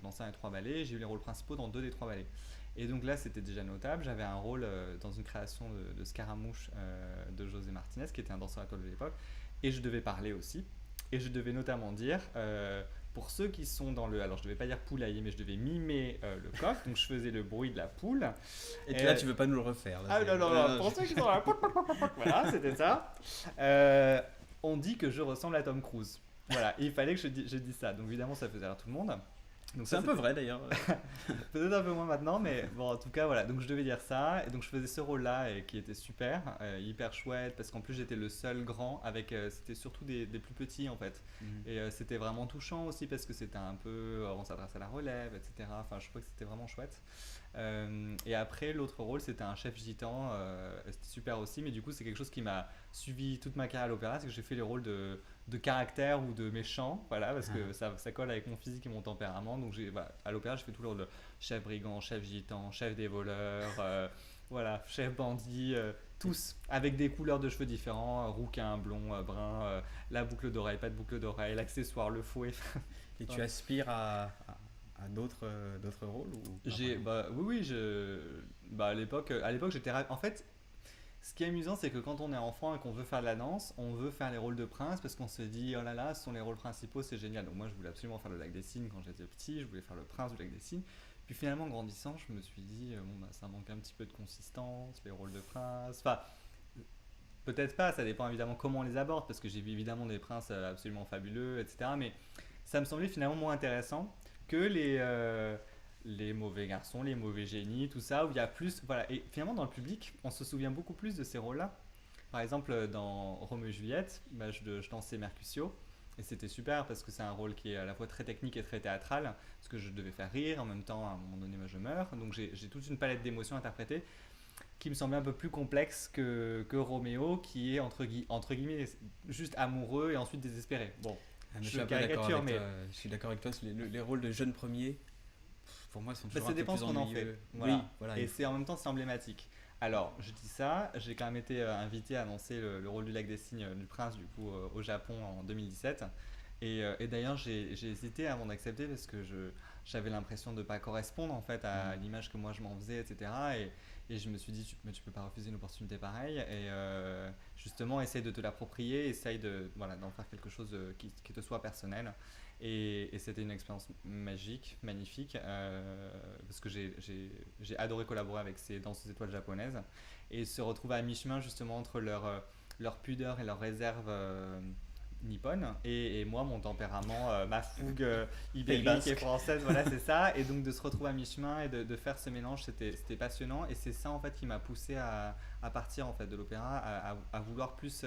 dansais les 3 ballets, j'ai eu les rôles principaux dans 2 des 3 ballets. Et donc là, c'était déjà notable. J'avais un rôle dans une création de Scaramouche de José Martinez, qui était un danseur à toile de l'époque. Et je devais parler aussi. Et je devais notamment dire, pour ceux qui sont dans le... Alors, je ne devais pas dire poulailler, mais je devais mimer le coq. Donc, je faisais le bruit de la poule. Et là, tu ne veux pas nous le refaire. Là, ah non, pour ceux qui sont là... voilà, c'était ça. On dit que je ressemble à Tom Cruise. Voilà, et il fallait que je dise ça. Donc, évidemment, ça faisait rire tout le monde. Donc c'est un peu vrai d'ailleurs. Peut-être un peu moins maintenant, mais bon, en tout cas, voilà. Donc je devais dire ça, et donc je faisais ce rôle-là, et qui était super, hyper chouette, parce qu'en plus j'étais le seul grand, avec, c'était surtout des plus petits en fait. Et c'était vraiment touchant aussi, parce que c'était un peu, on s'adresse à la relève, etc. Enfin, je trouvais que c'était vraiment chouette. Et après, l'autre rôle, c'était un chef gitan, c'était super aussi, mais du coup, c'est quelque chose qui m'a suivi toute ma carrière à l'opéra, c'est que j'ai fait les rôles de caractère ou de méchant, voilà, parce que ça colle avec mon physique et mon tempérament. Donc voilà, à l'opéra, je fais tout le rôle de chef brigand, chef gitan, chef des voleurs, voilà, chef bandit, tous avec des couleurs de cheveux différents, rouquin, blond, brun, la boucle d'oreille, pas de boucle d'oreille, l'accessoire, le fouet. Et tu aspires à d'autres rôles ou oui, à l'époque j'étais en fait. Ce qui est amusant, c'est que quand on est enfant et qu'on veut faire de la danse, on veut faire les rôles de prince parce qu'on se dit oh là là, ce sont les rôles principaux, c'est génial. Donc moi, je voulais absolument faire le Lac des Cygnes quand j'étais petit, je voulais faire le prince du Lac des Cygnes. Puis finalement, grandissant, je me suis dit ça manque un petit peu de consistance, les rôles de prince. Enfin, peut-être pas, ça dépend évidemment comment on les aborde parce que j'ai vu évidemment des princes absolument fabuleux, etc. Mais ça me semblait finalement moins intéressant que les mauvais garçons, les mauvais génies, tout ça, où il y a plus... Voilà. Et finalement, dans le public, on se souvient beaucoup plus de ces rôles-là. Par exemple, dans Roméo et Juliette, je dansais Mercutio, et c'était super parce que c'est un rôle qui est à la fois très technique et très théâtral, parce que je devais faire rire, en même temps, à un moment donné, je meurs. Donc j'ai toute une palette d'émotions interprétées qui me semblait un peu plus complexe que Roméo, qui est entre guillemets juste amoureux et ensuite désespéré. Bon, je suis d'accord avec toi, les rôles de jeunes premiers, pour moi, sont toujours un peu plus ennuyeux. Ça dépend ce qu'on en fait. Voilà. Oui, voilà. Et c'est en même temps, c'est emblématique. Alors, je dis ça, j'ai quand même été invité à annoncer le rôle du Lac des Cygnes du Prince du coup au Japon en 2017. Et d'ailleurs, j'ai hésité avant d'accepter parce que j'avais l'impression de ne pas correspondre en fait à l'image que moi je m'en faisais, etc. Et je me suis dit, tu peux pas refuser une opportunité pareille. Et justement, essaye de te l'approprier, essaye d'en faire quelque chose qui te soit personnel. Et c'était une expérience magique, magnifique, parce que j'ai adoré collaborer avec ces danseuses étoiles japonaises et se retrouver à mi-chemin justement entre leur pudeur et leur réserve nippone et moi mon tempérament, ma fougue ibérique basque. et française, voilà c'est ça. Et donc de se retrouver à mi-chemin et de faire ce mélange, c'était passionnant. Et c'est ça en fait qui m'a poussé à partir en fait de l'opéra, à vouloir plus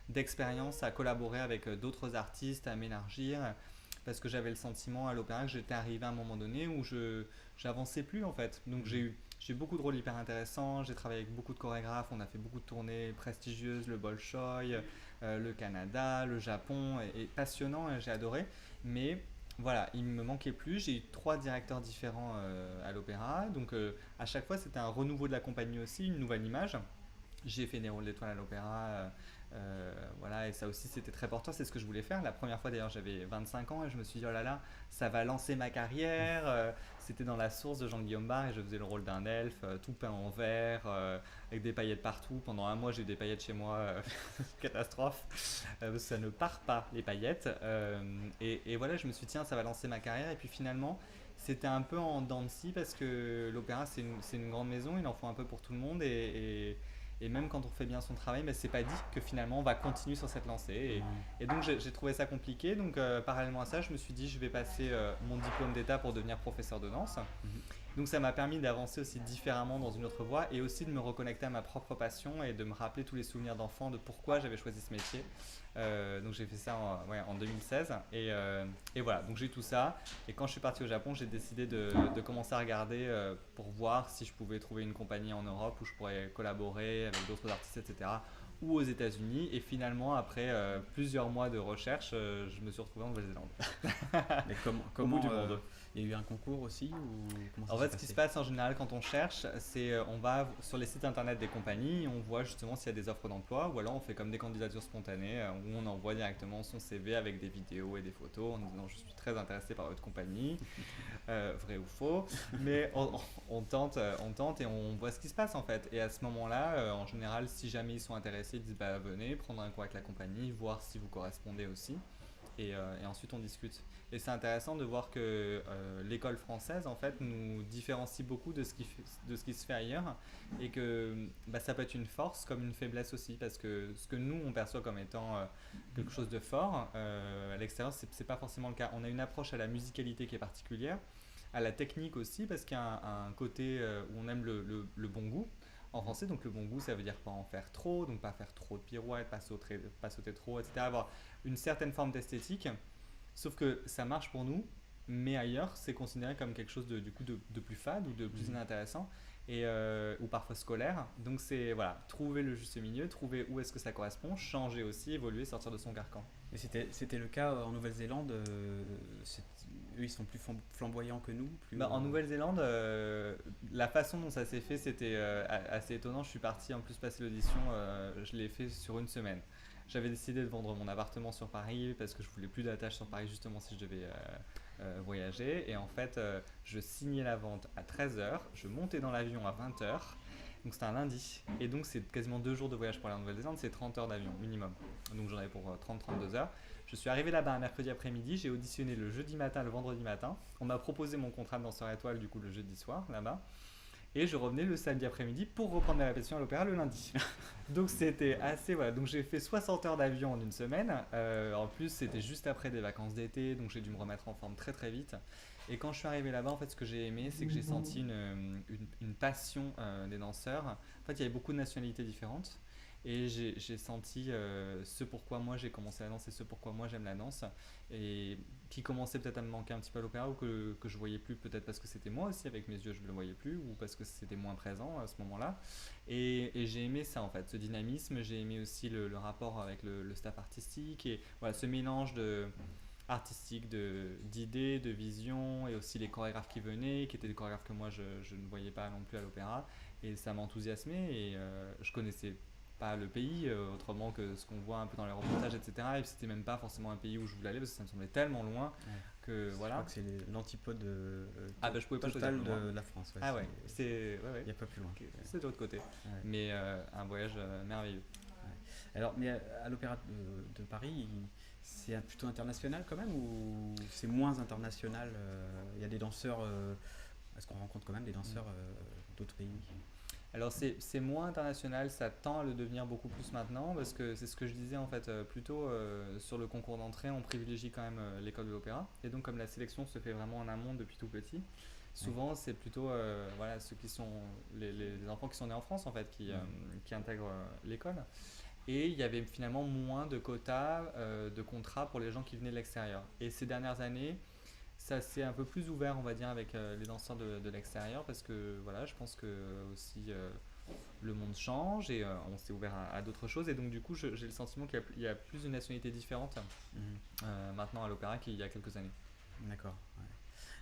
d'expérience, à collaborer avec d'autres artistes, à m'élargir. Parce que j'avais le sentiment à l'opéra que j'étais arrivé à un moment donné où je j'avançais plus en fait. Donc j'ai eu beaucoup de rôles hyper intéressants, j'ai travaillé avec beaucoup de chorégraphes, on a fait beaucoup de tournées prestigieuses, le Bolchoï, le Canada, le Japon, et passionnant, et j'ai adoré. Mais voilà, il me manquait plus. J'ai eu 3 directeurs différents à l'opéra, donc à chaque fois c'était un renouveau de la compagnie aussi, une nouvelle image. J'ai fait des rôles d'étoiles à l'opéra, voilà, et ça aussi c'était très porteur, c'est ce que je voulais faire. La première fois d'ailleurs j'avais 25 ans et je me suis dit oh là là, ça va lancer ma carrière. C'était dans La Source de Jean-Guillaume Barre et je faisais le rôle d'un elfe tout peint en vert, avec des paillettes partout. Pendant un mois j'ai eu des paillettes chez moi, catastrophe, parce que ça ne part pas les paillettes. Et voilà, je me suis dit tiens ça va lancer ma carrière et puis finalement c'était un peu en dents de scie parce que l'opéra c'est une grande maison, il en faut un peu pour tout le monde et même quand on fait bien son travail, mais c'est pas dit que finalement on va continuer sur cette lancée. Et donc j'ai trouvé ça compliqué. Donc parallèlement à ça, je me suis dit je vais passer mon diplôme d'état pour devenir professeur de danse. Donc ça m'a permis d'avancer aussi différemment dans une autre voie et aussi de me reconnecter à ma propre passion et de me rappeler tous les souvenirs d'enfant de pourquoi j'avais choisi ce métier. Donc j'ai fait ça en 2016 et voilà, donc j'ai eu tout ça et quand je suis parti au Japon j'ai décidé de commencer à regarder pour voir si je pouvais trouver une compagnie en Europe où je pourrais collaborer avec d'autres artistes etc. ou aux États-Unis et finalement après plusieurs mois de recherche je me suis retrouvé en Nouvelle-Zélande. Mais Au bout du monde. Il y a eu un concours aussi ou comment ça En s'est fait, ce qui se passe en général quand on cherche, c'est on va sur les sites internet des compagnies, on voit justement s'il y a des offres d'emploi, ou alors on fait comme des candidatures spontanées où on envoie directement son CV avec des vidéos et des photos en disant je suis très intéressé par votre compagnie, vrai ou faux, mais on tente et on voit ce qui se passe en fait. Et à ce moment-là, en général, si jamais ils sont intéressés, ils disent bah venez prendre un cours avec la compagnie, voir si vous correspondez aussi. Et ensuite on discute. Et c'est intéressant de voir que l'école française en fait nous différencie beaucoup de ce qui se fait ailleurs et que bah, ça peut être une force comme une faiblesse aussi parce que ce que nous on perçoit comme étant quelque chose de fort à l'extérieur c'est pas forcément le cas. On a une approche à la musicalité qui est particulière, à la technique aussi parce qu'il y a un côté où on aime le bon goût. En français, donc le bon goût, ça veut dire pas en faire trop, donc pas faire trop de pirouettes, pas sauter trop, etc. Avoir une certaine forme d'esthétique, sauf que ça marche pour nous, mais ailleurs, c'est considéré comme quelque chose du coup de plus fade ou de plus inintéressant, ou parfois scolaire. Donc c'est voilà, trouver le juste milieu, trouver où est-ce que ça correspond, changer aussi, évoluer, sortir de son carcan. Et c'était le cas en Nouvelle-Zélande. Eux, ils sont plus flamboyants que nous. Bah, en Nouvelle-Zélande, la façon dont ça s'est fait, c'était assez étonnant. Je suis parti en plus passer l'audition, je l'ai fait sur une semaine. J'avais décidé de vendre mon appartement sur Paris parce que je voulais plus d'attache sur Paris justement si je devais voyager. Et en fait, je signais la vente à 13h, je montais dans l'avion à 20h. Donc c'était un lundi. Et donc c'est quasiment 2 jours de voyage pour aller en Nouvelle-Zélande, c'est 30 heures d'avion minimum. Donc j'en avais pour 30-32 heures. Je suis arrivé là-bas un mercredi après-midi, j'ai auditionné le jeudi matin, le vendredi matin. On m'a proposé mon contrat de danseur étoile du coup le jeudi soir là-bas. Et je revenais le samedi après-midi pour reprendre mes répétitions à l'opéra le lundi. Donc c'était assez voilà. Donc j'ai fait 60 heures d'avion en une semaine. En plus c'était juste après des vacances d'été, donc j'ai dû me remettre en forme très très vite. Et quand je suis arrivé là-bas, en fait, ce que j'ai aimé, c'est que j'ai senti une passion des danseurs. En fait, il y avait beaucoup de nationalités différentes. Et j'ai senti ce pourquoi moi j'ai commencé la danse et ce pourquoi moi j'aime la danse. Et qui commençait peut-être à me manquer un petit peu à l'opéra ou que je voyais plus, peut-être parce que c'était moi aussi avec mes yeux, je ne le voyais plus ou parce que c'était moins présent à ce moment-là. Et j'ai aimé ça en fait, ce dynamisme. J'ai aimé aussi le rapport avec le staff artistique et voilà, ce mélange artistique d'idées, de visions et aussi les chorégraphes qui venaient, qui étaient des chorégraphes que moi je ne voyais pas non plus à l'opéra. Et ça m'enthousiasmait et je connaissais pas le pays autrement que ce qu'on voit un peu dans les reportages etc. Et c'était même pas forcément un pays où je voulais aller parce que ça me semblait tellement loin que voilà. Je crois que c'est l'antipode je pouvais pas total de la France. Ouais, il n'y a pas plus loin. Okay. C'est de l'autre côté. Mais un voyage merveilleux. Alors, mais à l'Opéra de Paris, c'est plutôt international quand même ou c'est moins international? Il y a des danseurs, est-ce qu'on rencontre quand même des danseurs d'autres pays? Alors c'est moins international, ça tend à le devenir beaucoup plus maintenant parce que c'est ce que je disais en fait plutôt sur le concours d'entrée on privilégie quand même l'école de l'opéra et donc comme la sélection se fait vraiment en amont depuis tout petit, Oui. souvent c'est plutôt voilà ceux qui sont les enfants qui sont nés en France en fait qui intègrent l'école et il y avait finalement moins de quotas de contrats pour les gens qui venaient de l'extérieur et ces dernières années ça s'est un peu plus ouvert, on va dire, avec les danseurs de l'extérieur, parce que voilà, je pense que aussi le monde change et on s'est ouvert à d'autres choses. Et donc, du coup, j'ai le sentiment qu'il y a plus de nationalités différentes Mhm. maintenant à l'opéra qu'il y a quelques années. D'accord. Ouais.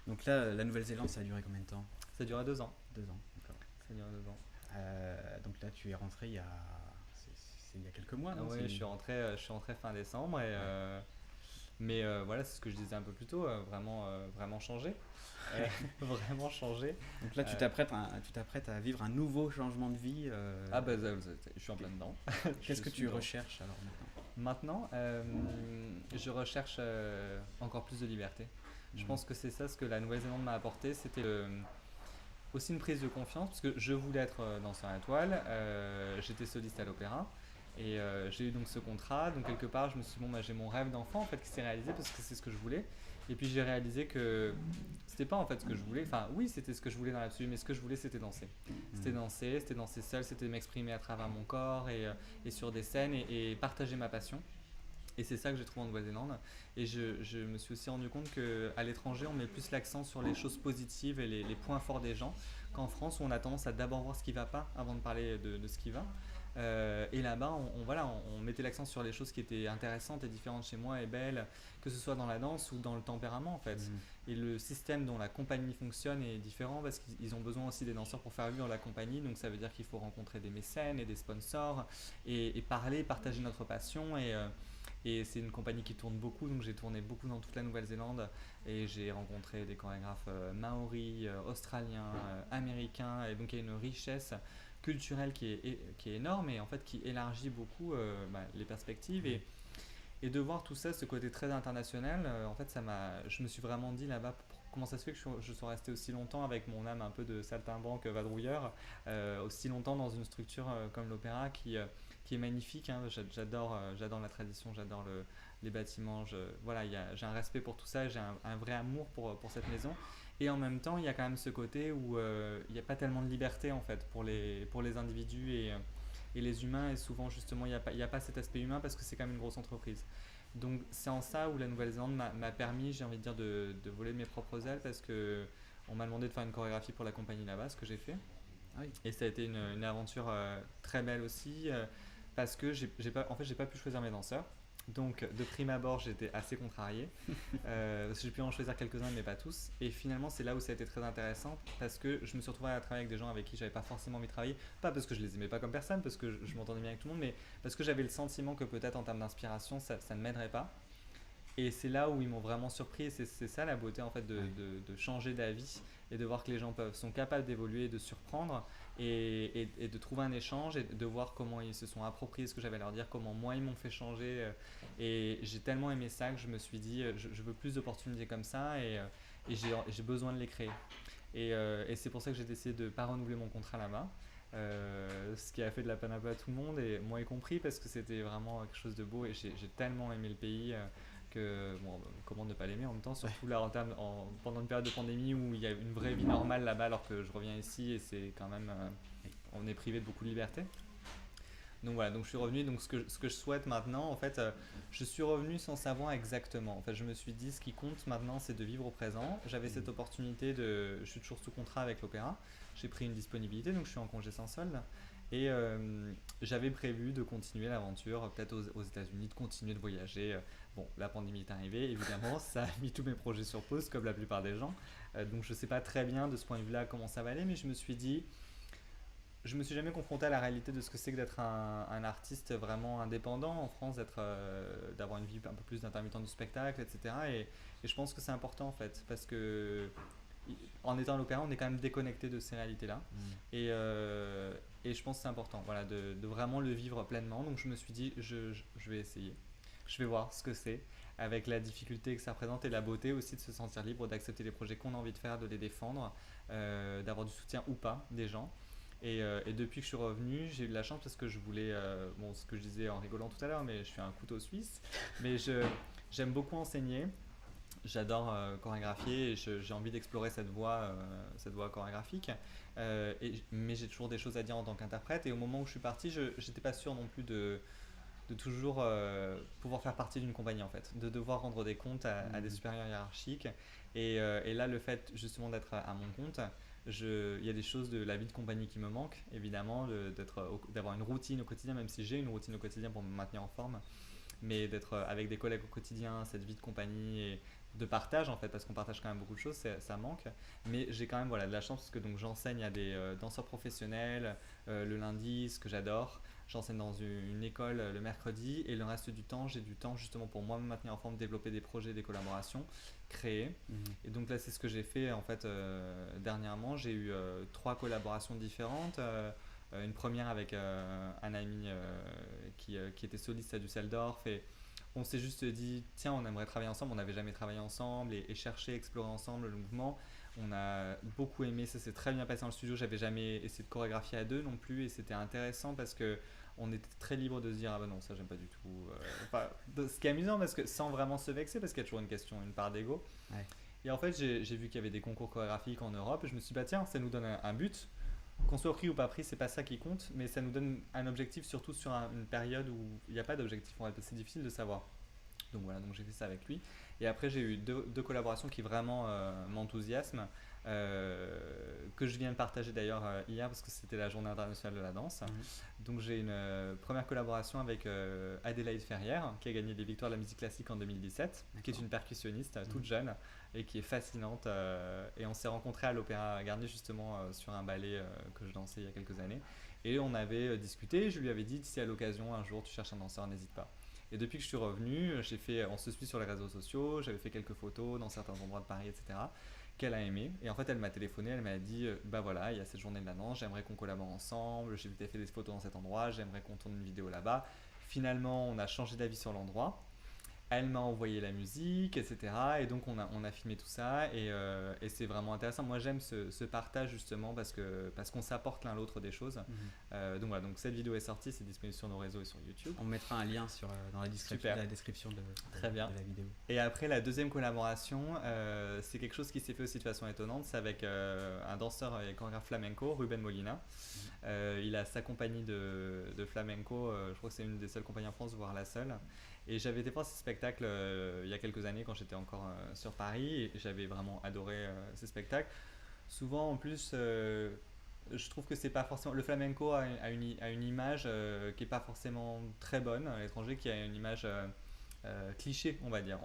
Donc là, la Nouvelle-Zélande, ça a duré combien de temps? Ça a duré 2 ans. 2 ans, d'accord. Ça a duré 2 ans. Donc là, tu es rentré il y a, c'est il y a quelques mois, Ah non? ouais, je suis rentré fin décembre Ouais. mais voilà, c'est ce que je disais un peu plus tôt, vraiment changé. Vraiment changé. Donc là, Euh, tu t'apprêtes à vivre un nouveau changement de vie. ah bah je suis en plein dedans. Qu'est-ce Je que suis tu dedans. recherches alors maintenant? Maintenant, je recherche encore plus de liberté. Je Mhm. pense que c'est ça ce que la Nouvelle-Zélande m'a apporté. C'était aussi une prise de confiance parce que je voulais être danseur étoile. J'étais soliste à l'opéra et j'ai eu donc ce contrat. Donc quelque part, je me suis dit, bon, bah, j'ai mon rêve d'enfant en fait qui s'est réalisé parce que c'est ce que je voulais. Et puis j'ai réalisé que c'était pas en fait ce que je voulais. Enfin, oui, c'était ce que je voulais dans l'absolu, mais ce que je voulais, c'était danser. Mhm. C'était danser seul, c'était m'exprimer à travers mon corps et sur des scènes et partager ma passion. Et c'est ça que j'ai trouvé en Nouvelle-Zélande. Et je me suis aussi rendu compte qu'à l'étranger, on met plus l'accent sur les choses positives et les points forts des gens, qu'en France, où on a tendance à d'abord voir ce qui ne va pas avant de parler de ce qui va. Et là-bas, voilà, on mettait l'accent sur les choses qui étaient intéressantes et différentes chez moi et belles, que ce soit dans la danse ou dans le tempérament en fait. Mhm. Et le système dont la compagnie fonctionne est différent parce qu'ils ont besoin aussi des danseurs pour faire vivre la compagnie. Donc ça veut dire qu'il faut rencontrer des mécènes et des sponsors et parler, partager notre passion. Et c'est une compagnie qui tourne beaucoup, donc j'ai tourné beaucoup dans toute la Nouvelle-Zélande et j'ai rencontré des chorégraphes maoris, australiens, américains, et donc il y a une richesse culturelle qui est énorme et en fait qui élargit beaucoup les perspectives Mhm. et de voir tout ça, ce côté très international, en fait je me suis vraiment dit là-bas comment ça se fait que je sois resté aussi longtemps avec mon âme un peu de saltimbanque vadrouilleur, aussi longtemps dans une structure comme l'opéra qui est magnifique. Hein. J'adore la tradition, j'adore les bâtiments. Voilà, j'ai un respect pour tout ça, j'ai un vrai amour pour cette maison. Et en même temps, il y a quand même ce côté où il n'y a pas tellement de liberté en fait pour les individus et les humains. Et souvent, justement, il y a pas cet aspect humain parce que c'est quand même une grosse entreprise. Donc, c'est en ça où la Nouvelle-Zélande m'a permis, j'ai envie de dire, de voler de mes propres ailes parce que on m'a demandé de faire une chorégraphie pour la compagnie là-bas, ce que j'ai fait. Ah oui. Et ça a été une aventure très belle aussi parce que en fait, j'ai pas pu choisir mes danseurs. Donc, de prime abord, j'étais assez contrarié. Parce que j'ai pu en choisir quelques-uns, mais pas tous. Et finalement, c'est là où ça a été très intéressant parce que je me suis retrouvé à travailler avec des gens avec qui j'avais pas forcément envie de travailler. Pas parce que je les aimais pas comme personne, parce que je m'entendais bien avec tout le monde, mais parce que j'avais le sentiment que peut-être en termes d'inspiration, ça ne m'aiderait pas. Et c'est là où ils m'ont vraiment surpris. Et c'est ça la beauté en fait Ouais. de changer d'avis et de voir que les gens sont capables d'évoluer, de surprendre et de trouver un échange et de voir comment ils se sont appropriés ce que j'avais à leur dire, comment moi ils m'ont fait changer. Et j'ai tellement aimé ça que je me suis dit, je veux plus d'opportunités comme ça et j'ai besoin de les créer. Et c'est pour ça que j'ai décidé de ne pas renouveler mon contrat là-bas. Ce qui a fait de la peine un peu à tout le monde et moi y compris parce que c'était vraiment quelque chose de beau et j'ai tellement aimé le pays que bon, comment ne pas l'aimer en même temps, Ouais. surtout là pendant une période de pandémie où il y a une vraie vie normale là-bas alors que je reviens ici et c'est quand même Oui. on est privé de beaucoup de liberté. Donc voilà, donc je suis revenu. Donc ce que je souhaite maintenant, en fait, je suis revenu sans savoir exactement. En fait, je me suis dit, ce qui compte maintenant, c'est de vivre au présent. J'avais cette Mhm. opportunité je suis toujours sous contrat avec l'opéra. J'ai pris une disponibilité, donc je suis en congé sans solde. Et j'avais prévu de continuer l'aventure, peut-être aux États-Unis, de continuer de voyager. Bon, la pandémie est arrivée, évidemment, ça a mis tous mes projets sur pause, comme la plupart des gens. Donc je ne sais pas très bien de ce point de vue-là comment ça va aller, mais je me suis dit, je me suis jamais confronté à la réalité de ce que c'est que d'être un artiste vraiment indépendant en France, d'avoir une vie un peu plus d'intermittent du spectacle, etc. Et je pense que c'est important en fait, parce que en étant à l'opéra, on est quand même déconnecté de ces réalités-là. Mhm. Et je pense que c'est important voilà, de vraiment le vivre pleinement. Donc je me suis dit, je vais essayer. Je vais voir ce que c'est, avec la difficulté que ça représente et la beauté aussi de se sentir libre, d'accepter les projets qu'on a envie de faire, de les défendre, d'avoir du soutien ou pas des gens. Et depuis que je suis revenu, j'ai eu de la chance parce que je voulais, bon, ce que je disais en rigolant tout à l'heure, mais je suis un couteau suisse. Mais j'aime beaucoup enseigner. J'adore chorégraphier et j'ai envie d'explorer cette voie chorégraphique. Mais j'ai toujours des choses à dire en tant qu'interprète. Et au moment où je suis parti, je n'étais pas sûr non plus de toujours pouvoir faire partie d'une compagnie en fait, de devoir rendre des comptes à des supérieurs hiérarchiques. Et là, le fait justement d'être à mon compte, il y a des choses de la vie de compagnie qui me manquent, évidemment, d'avoir une routine au quotidien, même si j'ai une routine au quotidien pour me maintenir en forme, mais d'être avec des collègues au quotidien, cette vie de compagnie et de partage en fait, parce qu'on partage quand même beaucoup de choses, ça manque. Mais j'ai quand même voilà, de la chance parce que donc, j'enseigne à des danseurs professionnels le lundi, ce que j'adore. J'enseigne dans une école le mercredi et le reste du temps, j'ai du temps justement pour moi me maintenir en forme, développer des projets, des collaborations, créer. Et donc là, c'est ce que j'ai fait en fait dernièrement. J'ai eu 3 collaborations différentes. Une première avec un ami qui était soliste à Düsseldorf et on s'est juste dit tiens on aimerait travailler ensemble, on n'avait jamais travaillé ensemble et chercher, explorer ensemble le mouvement. On a beaucoup aimé, ça s'est très bien passé dans le studio, j'avais jamais essayé de chorégraphier à deux non plus et c'était intéressant parce que on était très libre de se dire ah bah non ça j'aime pas du tout. Enfin, ce qui est amusant parce que sans vraiment se vexer parce qu'il y a toujours une question, une part d'ego. Ouais. Et en fait j'ai vu qu'il y avait des concours chorégraphiques en Europe et je me suis dit bah tiens ça nous donne un but. Qu'on soit pris ou pas pris, c'est pas ça qui compte, mais ça nous donne un objectif, surtout sur une période où il n'y a pas d'objectif. En fait, c'est difficile de savoir. Donc voilà, donc j'ai fait ça avec lui. Et après, j'ai eu deux collaborations qui vraiment m'enthousiasment, que je viens de partager d'ailleurs hier parce que c'était la journée internationale de la danse. Donc j'ai une première collaboration avec Adélaïde Ferrière, qui a gagné des victoires de la musique classique en 2017, qui est une percussionniste toute jeune et qui est fascinante. Et on s'est rencontrés à l'Opéra Garnier justement sur un ballet que je dansais il y a quelques années. Et on avait discuté, je lui avais dit si à l'occasion un jour tu cherches un danseur, n'hésite pas. Et depuis que je suis revenu, on se suit sur les réseaux sociaux, j'avais fait quelques photos dans certains endroits de Paris, etc. qu'elle a aimé. Et en fait, elle m'a téléphoné, elle m'a dit bah voilà, il y a cette journée de la danse, j'aimerais qu'on collabore ensemble, j'ai vu que tu as fait des photos dans cet endroit, j'aimerais qu'on tourne une vidéo là-bas. Finalement, on a changé d'avis sur l'endroit. Elle m'a envoyé la musique, etc. Et donc on a filmé tout ça et c'est vraiment intéressant. Moi j'aime ce partage justement parce qu'on s'apporte l'un l'autre des choses. Donc voilà, donc cette vidéo est sortie, c'est disponible sur nos réseaux et sur YouTube. On mettra un lien dans la description de Très bien. De la vidéo. Et après la deuxième collaboration, c'est quelque chose qui s'est fait aussi de façon étonnante. C'est avec un danseur et chorégraphe flamenco, Ruben Molina. Il a sa compagnie de flamenco, je crois que c'est une des seules compagnies en France, voire la seule. Et j'avais été voir ce spectacle il y a quelques années quand j'étais encore sur Paris et j'avais vraiment adoré ces spectacles. Souvent en plus, je trouve que c'est pas forcément. Le flamenco a une image qui est pas forcément très bonne à l'étranger, qui a une image cliché, on va dire.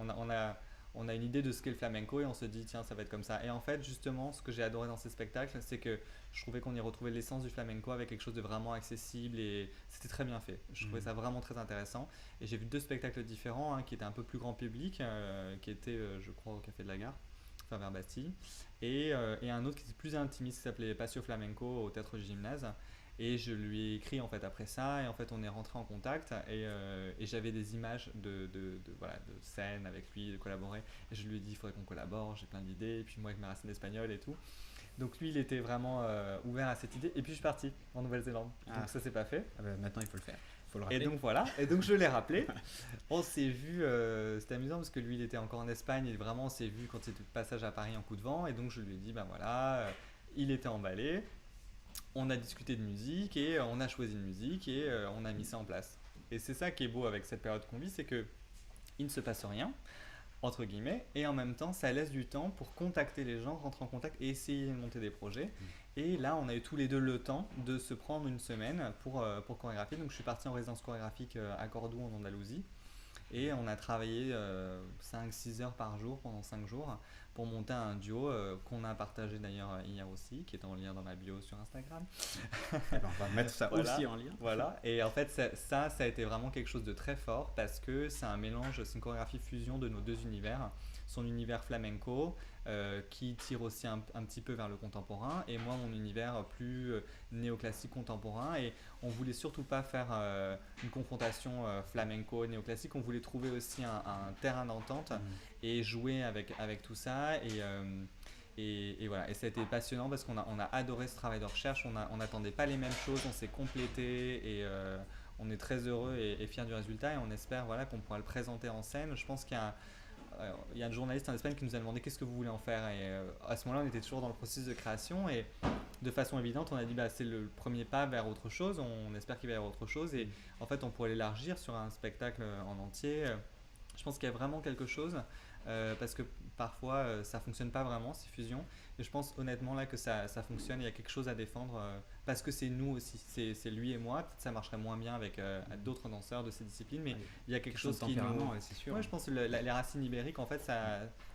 On a une idée de ce qu'est le flamenco et on se dit tiens ça va être comme ça. Et en fait justement ce que j'ai adoré dans ces spectacles c'est que je trouvais qu'on y retrouvait l'essence du flamenco avec quelque chose de vraiment accessible et c'était très bien fait. Je trouvais ça vraiment très intéressant et j'ai vu 2 spectacles différents, qui étaient un peu plus grand public, qui était je crois au Café de la Gare, enfin vers Bastille, et un autre qui était plus intimiste qui s'appelait Passio Flamenco au Théâtre du Gymnase. Et je lui ai écrit en fait après ça et en fait on est rentré en contact et j'avais des images de scènes avec lui, de collaborer et je lui ai dit il faudrait qu'on collabore, j'ai plein d'idées et puis moi avec mes racines espagnoles et tout. Donc lui il était vraiment ouvert à cette idée et puis je suis parti en Nouvelle-Zélande. Donc ça s'est pas fait. Maintenant il faut le faire. Faut le rappeler. Et donc voilà, et donc je l'ai rappelé. On s'est vu, c'était amusant parce que lui il était encore en Espagne et vraiment on s'est vu quand il était de passage à Paris en coup de vent et donc je lui ai dit ben voilà, il était emballé. On a discuté de musique et on a choisi une musique et on a mis ça en place. Et c'est ça qui est beau avec cette période qu'on vit, c'est que il ne se passe rien, entre guillemets, et en même temps ça laisse du temps pour contacter les gens, rentrer en contact et essayer de monter des projets. Et là on a eu tous les deux le temps de se prendre une semaine pour chorégraphier. Donc je suis parti en résidence chorégraphique à Cordoue en Andalousie. Et on a travaillé 5-6 heures par jour pendant 5 jours pour monter un duo qu'on a partagé d'ailleurs hier aussi, qui est en lien dans ma bio sur Instagram. On va mettre ça aussi en lien. Voilà, et en fait ça a été vraiment quelque chose de très fort parce que c'est un mélange, c'est une chorégraphie fusion de nos 2 univers. Son univers flamenco qui tire aussi un petit peu vers le contemporain et moi mon univers plus néoclassique contemporain et on voulait surtout pas faire une confrontation flamenco néoclassique, on voulait trouver aussi un terrain d'entente et jouer avec tout ça Et voilà, et ça a été passionnant parce on a adoré ce travail de recherche, on n'attendait pas les mêmes choses, on s'est complété et on est très heureux et fiers du résultat et on espère voilà, qu'on pourra le présenter en scène. Je pense il y a un journaliste en Espagne qui nous a demandé qu'est-ce que vous voulez en faire et à ce moment-là on était toujours dans le processus de création et de façon évidente on a dit bah, c'est le premier pas vers autre chose, on espère qu'il va y avoir autre chose et en fait on pourrait l'élargir sur un spectacle en entier. Je pense qu'il y a vraiment quelque chose parce que parfois ça fonctionne pas vraiment ces fusions et je pense honnêtement là que ça fonctionne, il y a quelque chose à défendre parce que c'est nous aussi, c'est lui et moi, peut-être ça marcherait moins bien avec d'autres danseurs de ces disciplines mais il y a quelque chose qui nous... Ouais, c'est sûr. Ouais, je pense que les racines ibériques en fait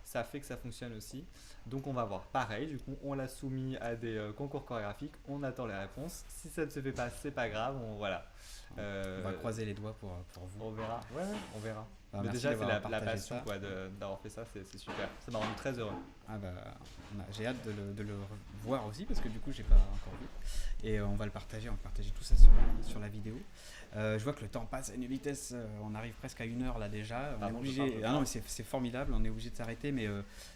ça fait que ça fonctionne aussi, donc on va voir pareil, du coup on l'a soumis à des concours chorégraphiques, on attend les réponses, si ça ne se fait pas c'est pas grave, voilà. On va croiser les doigts pour vous. On verra, on verra. Bah, mais déjà, c'est la partagé passion d'avoir fait ça, c'est super. Ça m'a rendu très heureux. Ah bah, j'ai hâte de le voir aussi parce que du coup, j'ai pas encore vu. Et on va partager tout ça sur la vidéo. Je vois que le temps passe à une vitesse, on arrive presque à 1 heure là déjà. On est obligé. Ah non, mais c'est formidable, on est obligé de s'arrêter, mais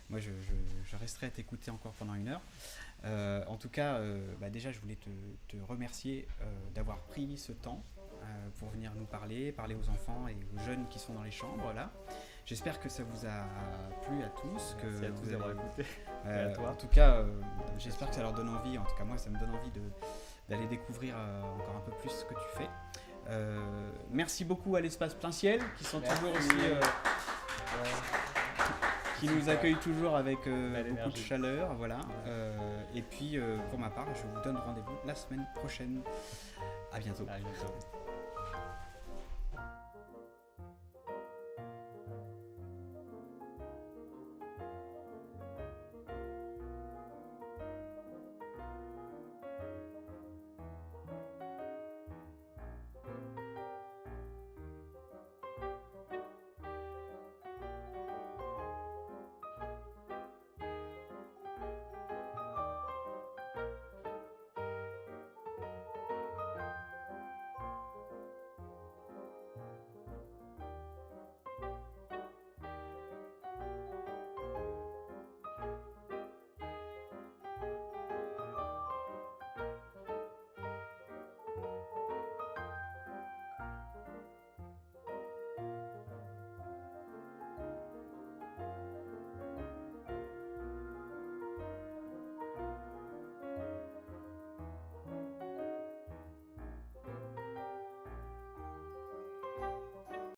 moi je resterai à t'écouter encore pendant 1 heure. En tout cas, bah déjà, je voulais te remercier d'avoir pris ce temps pour venir nous parler aux enfants et aux jeunes qui sont dans les chambres là. J'espère que ça vous a plu à tous. Merci à tous d'avoir écouté. À toi. En tout cas, j'espère que ça leur donne envie. En tout cas, moi, ça me donne envie d'aller découvrir encore un peu plus ce que tu fais. Merci beaucoup à l'Espace Plein Ciel qui sont toujours aussi... qui nous accueillent toujours avec beaucoup de chaleur. Voilà. Et puis, pour ma part, je vous donne rendez-vous la semaine prochaine. À bientôt. À bientôt.